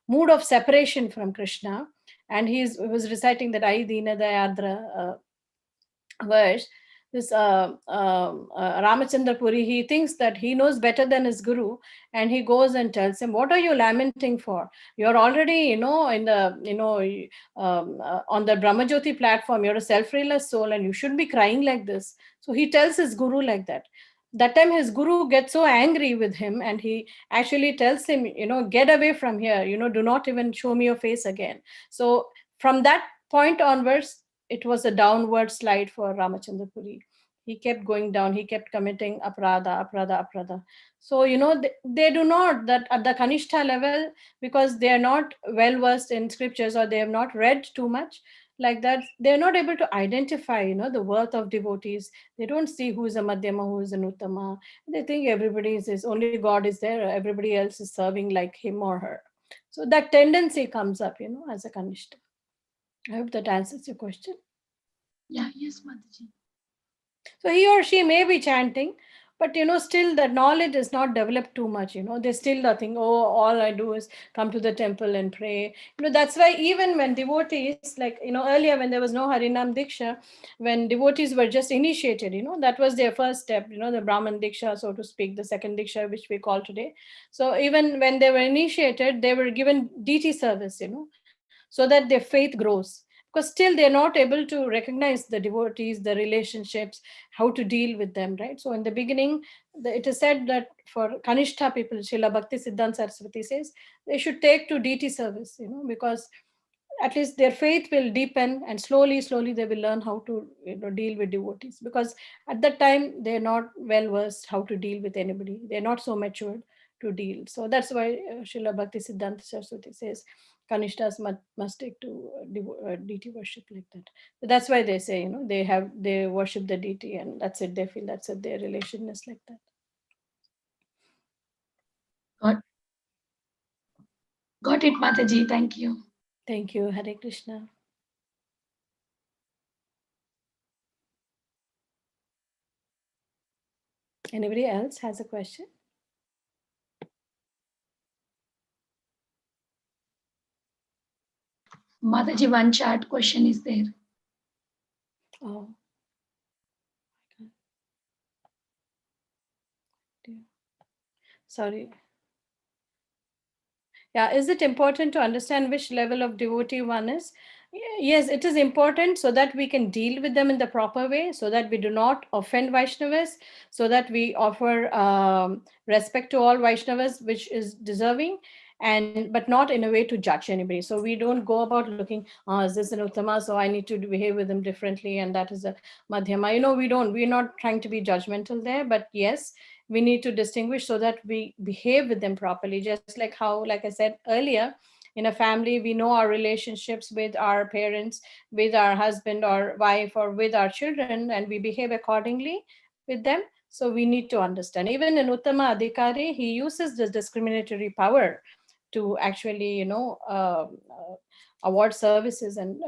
Speaker 1: mood of separation from Krishna, and he was reciting that Ai Dina Dayadra verse, this Ramachandra Puri, he thinks that he knows better than his guru, and he goes and tells him, "What are you lamenting for? You're already, in the, on the Brahmajyoti platform. You're a self-realized soul, and you should be crying like this." So he tells his guru like that. That time his guru gets so angry with him, and he actually tells him, "Get away from here. Do not even show me your face again." So from that point onwards, it was a downward slide for Ramachandra Puri. He kept going down. He kept committing aprada. So, they do not, that at the Kanishta level, because they are not well versed in scriptures, or they have not read too much like that, they're not able to identify, the worth of devotees. They don't see who is a Madhyama, who is an Uttama. They think everybody is only God is there, everybody else is serving like him or her. So that tendency comes up, as a Kanishta. I hope that answers your question.
Speaker 3: Yeah, yes, Mataji.
Speaker 1: So he or she may be chanting, but still the knowledge is not developed too much. They still think, oh, all I do is come to the temple and pray. That's why even when devotees, like earlier when there was no Harinam Diksha, when devotees were just initiated, that was their first step. The Brahman Diksha, so to speak, the second Diksha, which we call today. So even when they were initiated, they were given deity service, so that their faith grows. because still they're not able to recognize the devotees, the relationships, how to deal with them, right? So in the beginning, it is said that for Kanishta people, Srila Bhakti Siddhanta Saraswati says, they should take to deity service, because at least their faith will deepen, and slowly they will learn how to deal with devotees, because at that time they're not well versed how to deal with anybody, they're not so matured to deal. So that's why Srila Bhakti Siddhanta Saraswati says Kanishtas must take to deity worship like that. So that's why they say, they worship the deity, and that's it, they feel that's it, their relation is like that.
Speaker 3: Got it, Mataji. Thank you.
Speaker 1: Thank you. Hare Krishna. Anybody else has a question?
Speaker 3: Mataji, one chat question is there.
Speaker 1: Oh. Sorry. Yeah, is it important to understand which level of devotee one is? Yes, it is important so that we can deal with them in the proper way, so that we do not offend Vaishnavas, so that we offer respect to all Vaishnavas, which is deserving, but not in a way to judge anybody. So we don't go about looking, is this an Uttama, so I need to behave with them differently, and that is a Madhyama. We're not trying to be judgmental there, but yes, we need to distinguish so that we behave with them properly, just like how, like I said earlier, in a family we know our relationships with our parents, with our husband or wife, or with our children, and we behave accordingly with them. So we need to understand, even in Uttama Adhikari, he uses this discriminatory power to actually award services, and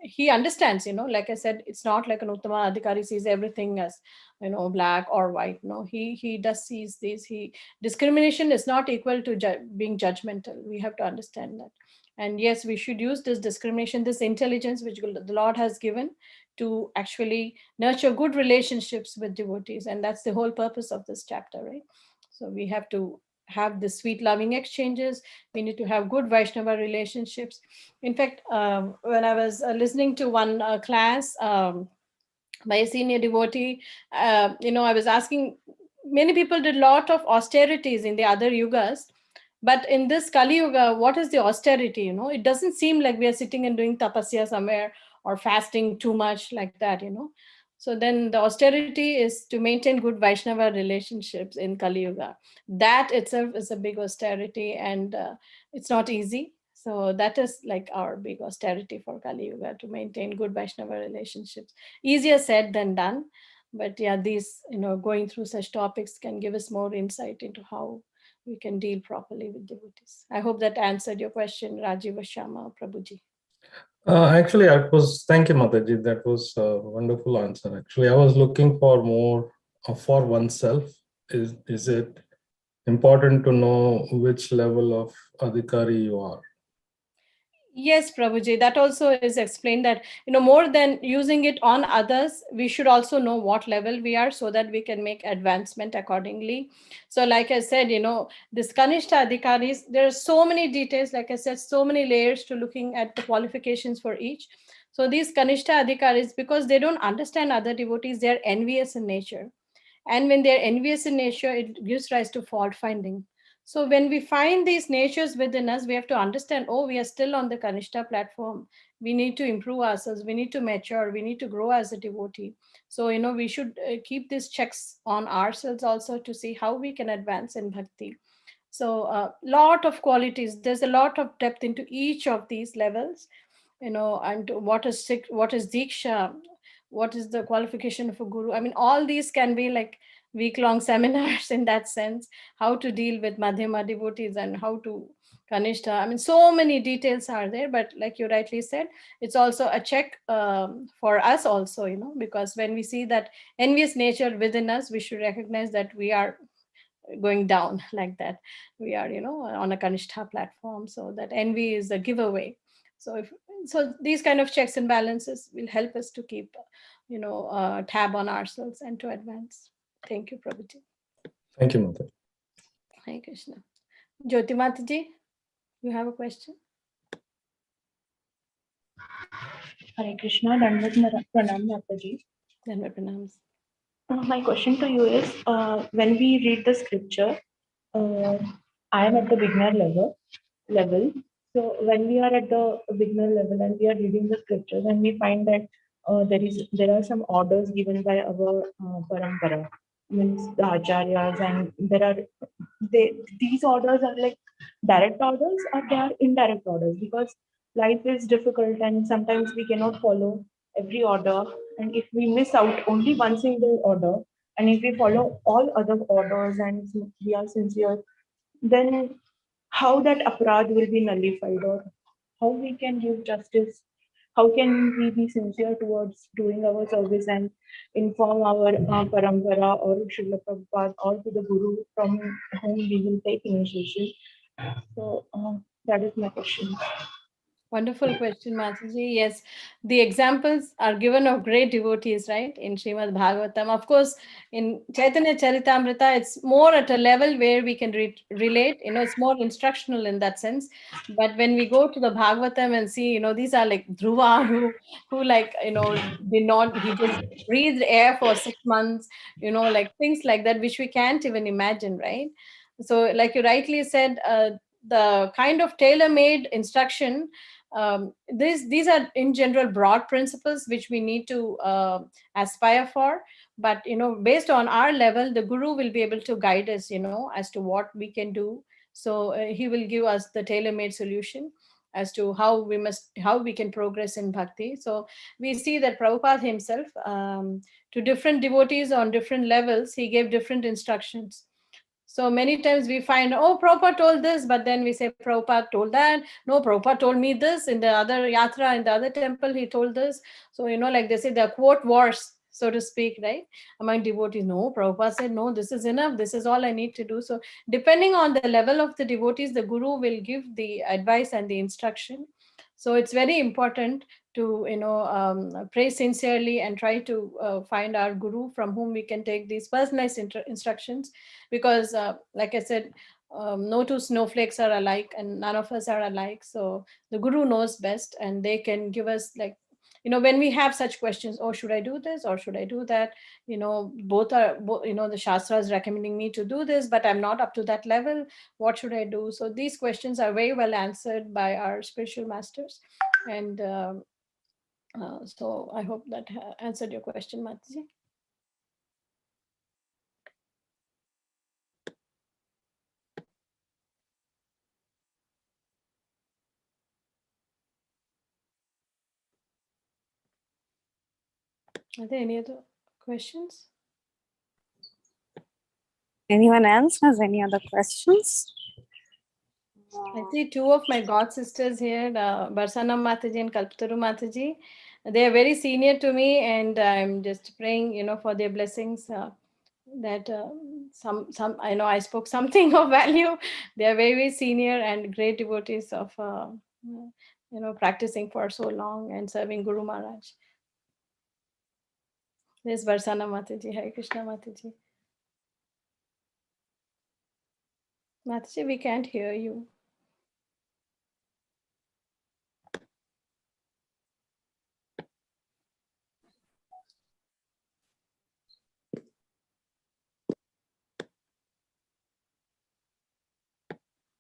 Speaker 1: he understands, like I said, it's not like an Uttama Adhikari sees everything as black or white. No, he does sees these. He Discrimination is not equal to being judgmental. We have to understand that. And yes, we should use this discrimination, this intelligence which the Lord has given, to actually nurture good relationships with devotees, and that's the whole purpose of this chapter, right? So we have to have the sweet loving exchanges, we need to have good Vaishnava relationships. In fact, when I was listening to one class by a senior devotee, I was asking, many people did a lot of austerities in the other yugas, but in this Kali Yuga, what is the austerity? It doesn't seem like we are sitting and doing tapasya somewhere or fasting too much like that. So then the austerity is to maintain good Vaishnava relationships in Kali Yuga. That itself is a big austerity, and it's not easy. So that is like our big austerity for Kali Yuga, to maintain good Vaishnava relationships. Easier said than done. But yeah, these, going through such topics can give us more insight into how we can deal properly with devotees. I hope that answered your question, Rajiv Shama Prabhuji.
Speaker 4: Actually, thank you, Mataji. That was a wonderful answer. Actually, I was looking for more for oneself. Is it important to know which level of adhikari you are?
Speaker 1: Yes, Prabhuji, that also is explained that, more than using it on others, we should also know what level we are, so that we can make advancement accordingly. So like I said, this Kanishta Adhikaris, there are so many details, like I said, so many layers to looking at the qualifications for each. So these Kanishta Adhikaris, because they don't understand other devotees, they are envious in nature. And when they're envious in nature, it gives rise to fault finding. So when we find these natures within us, we have to understand, oh, we are still on the Kanishta platform. We need to improve ourselves. We need to mature. We need to grow as a devotee. So, we should keep these checks on ourselves also, to see how we can advance in bhakti. So a lot of qualities, there's a lot of depth into each of these levels, and what is Diksha, what is the qualification of a guru. I mean, all these can be like week-long seminars in that sense, how to deal with Madhyama devotees and how to Kanishta. I mean, so many details are there, but like you rightly said, it's also a check for us also, because when we see that envious nature within us, we should recognize that we are going down like that. We are, on a Kanishta platform, so that envy is a giveaway. So these kind of checks and balances will help us to keep, tab on ourselves and to advance. Thank you, Prabhuji.
Speaker 4: Thank you, Mataji.
Speaker 1: Hare Krishna. Jyoti Mataji, you have a question?
Speaker 5: Hare Krishna, Dandavat Pranam Mataji.
Speaker 1: Dandavat Pranams.
Speaker 5: My question to you is, when we read the scripture, I am at the beginner level. So when we are at the beginner level and we are reading the scriptures and we find that there are some orders given by our parampara, means the acharyas, and these orders are like direct orders or they are indirect orders, because life is difficult and sometimes we cannot follow every order, and if we miss out only one single order and if we follow all other orders and we are sincere, then how that aparad will be nullified, or how we can give justice, how can we be sincere towards doing our service and inform our parampara or Srila Prabhupada or to the Guru from whom we will take initiation. So that is my question.
Speaker 1: Wonderful question, Mataji. Yes, the examples are given of great devotees, right? In Srimad Bhagavatam. Of course, in Chaitanya Charitamrita, it's more at a level where we can relate. It's more instructional in that sense. But when we go to the Bhagavatam and see, these are like Dhruva, who like, did not, he just breathed air for 6 months, like things like that, which we can't even imagine, right? So, like you rightly said, the kind of tailor-made instruction, these are in general broad principles which we need to aspire for, but based on our level, the Guru will be able to guide us as to what we can do. So he will give us the tailor-made solution as to how we can progress in bhakti. So we see that Prabhupada himself, to different devotees on different levels, he gave different instructions. So many times we find, oh, Prabhupada told this, but then we say Prabhupada told that. No, Prabhupada told me this. In the other yatra, in the other temple, he told this. So, like they say, the quote wars, so to speak, right? Among devotees. No, Prabhupada said, no, this is enough. This is all I need to do. So depending on the level of the devotees, the Guru will give the advice and the instruction. So it's very important to pray sincerely and try to find our Guru from whom we can take these personalized instructions, because like I said, no two snowflakes are alike and none of us are alike. So the Guru knows best, and they can give us, like, when we have such questions, oh, should I do this or should I do that? Both are, the Shastra is recommending me to do this, but I'm not up to that level. What should I do? So these questions are very well answered by our spiritual masters. And so I hope that answered your question, Mataji. Are there any other questions?
Speaker 6: Anyone else has any other questions?
Speaker 1: I see two of my god sisters here, Barsanam Mataji and Kalpataru Mataji. They are very senior to me, and I'm just praying, for their blessings. That some I know I spoke something of value. They are very, very senior and great devotees of practicing for so long and serving Guru Maharaj. There's Barsana Mataji. Hare Krishna Mataji. Mataji, we can't hear you.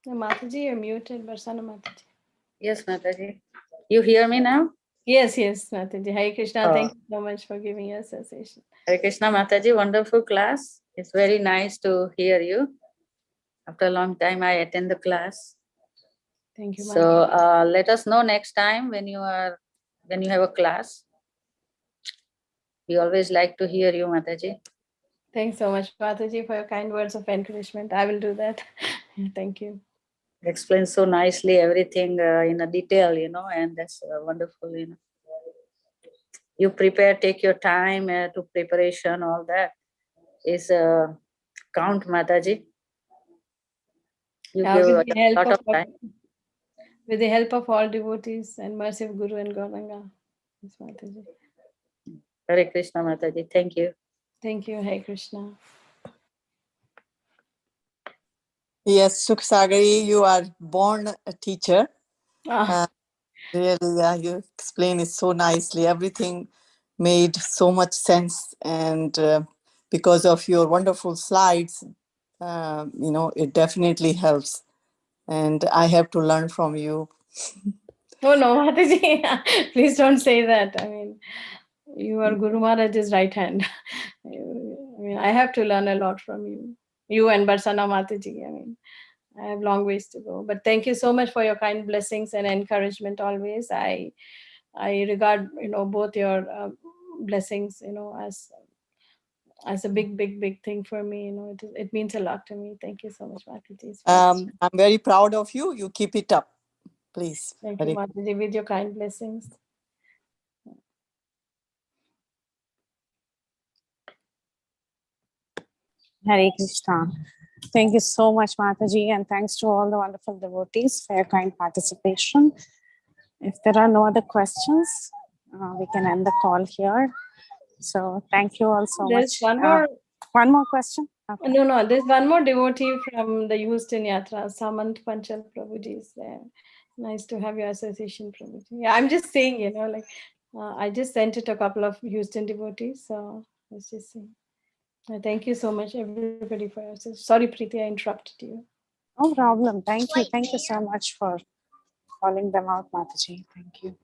Speaker 1: Mataji, you're muted. Barsana Mataji.
Speaker 7: Yes, Mataji. You hear me now?
Speaker 1: Yes, Mataji. Hare Krishna. Thank you so much for giving your association.
Speaker 7: Hare Krishna, Mataji. Wonderful class. It's very nice to hear you. After a long time, I attend the class.
Speaker 1: Thank you, Mataji.
Speaker 7: So let us know next time when you have a class. We always like to hear you, Mataji.
Speaker 1: Thanks so much, Mataji, for your kind words of encouragement. I will do that. Thank you.
Speaker 7: Explain so nicely everything in a detail, and that's wonderful, You prepare, take your time to preparation, all that is count, Mataji. You give a lot of time.
Speaker 1: With the help of all devotees and mercy of Guru and Gauranga. Yes, Mataji.
Speaker 7: Hare Krishna, Mataji. Thank you.
Speaker 1: Thank you, Hare Krishna.
Speaker 8: Yes, Sukha, sagari, you are born a teacher. Really, yeah, you explain it so nicely. Everything made so much sense, and because of your wonderful slides, it definitely helps. And I have to learn from you.
Speaker 1: Oh no, Mataji, please don't say that. I mean, you are Guru Maharaj's right hand. I mean, I have to learn a lot from you. You and Barsana Mataji. I mean, I have long ways to go. But thank you so much for your kind blessings and encouragement always. I regard both your blessings as a big thing for me. It means a lot to me. Thank you so much, Mataji.
Speaker 8: I'm very proud of you. You keep it up, please.
Speaker 1: Thank you, Mataji, with your kind blessings.
Speaker 6: Hare Krishna. Thank you so much, Mataji, and thanks to all the wonderful devotees for your kind participation. If there are no other questions, we can end the call here. So thank you all so
Speaker 1: There's
Speaker 6: much.
Speaker 1: one more
Speaker 6: question? Okay.
Speaker 1: No, there's one more devotee from the Houston Yatra, Samant Panchal Prabhuji is there. Nice to have your association, Prabhuji. Yeah, I'm just saying, I just sent it to a couple of Houston devotees, so I was just saying. Thank you so much, everybody, for your association. Sorry, Preeti, I interrupted you.
Speaker 6: No problem. Thank you. Thank you so much for calling them out, Mataji. Thank you.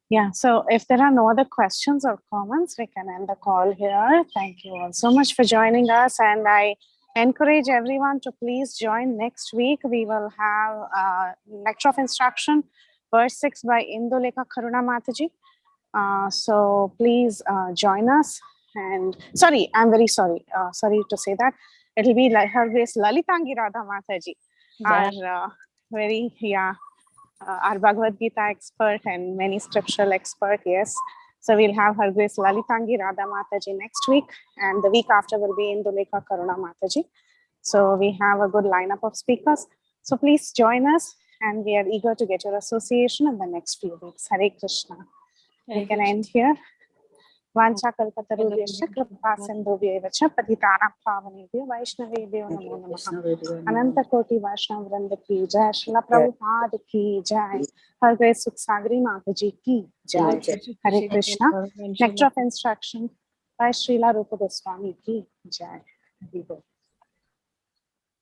Speaker 6: Yeah, so if there are no other questions or comments, we can end the call here. Thank you all so much for joining us. And I encourage everyone to please join next week. We will have Lecture of Instruction, verse 6 by Indulekha Karuna Mataji. So please join us. And sorry, I'm very sorry. Sorry to say that. It'll be like Her Grace Lalitangi Radha Mataji, our our Bhagavad Gita expert and many scriptural expert, yes. So we'll have Her Grace Lalitangi Radha Mataji next week, and the week after will be Indulekha Karuna Mataji. So we have a good lineup of speakers. So please join us, and we are eager to get your association in the next few weeks. Hare Krishna. We can end here. Vancha kalpatarubhyascha kripa sindhubhyeva cha patitanam pavanebhyo vaishnavebhyo namo namaha. Ananta koti Vaishnav Vrinda ki jai. Srila Prabhupada ki jai. Her Grace Sagari Mataji ki jai. Hare Krishna. Nectar of Instruction by Srila Rupa Goswami ki jai. Hare Krishna.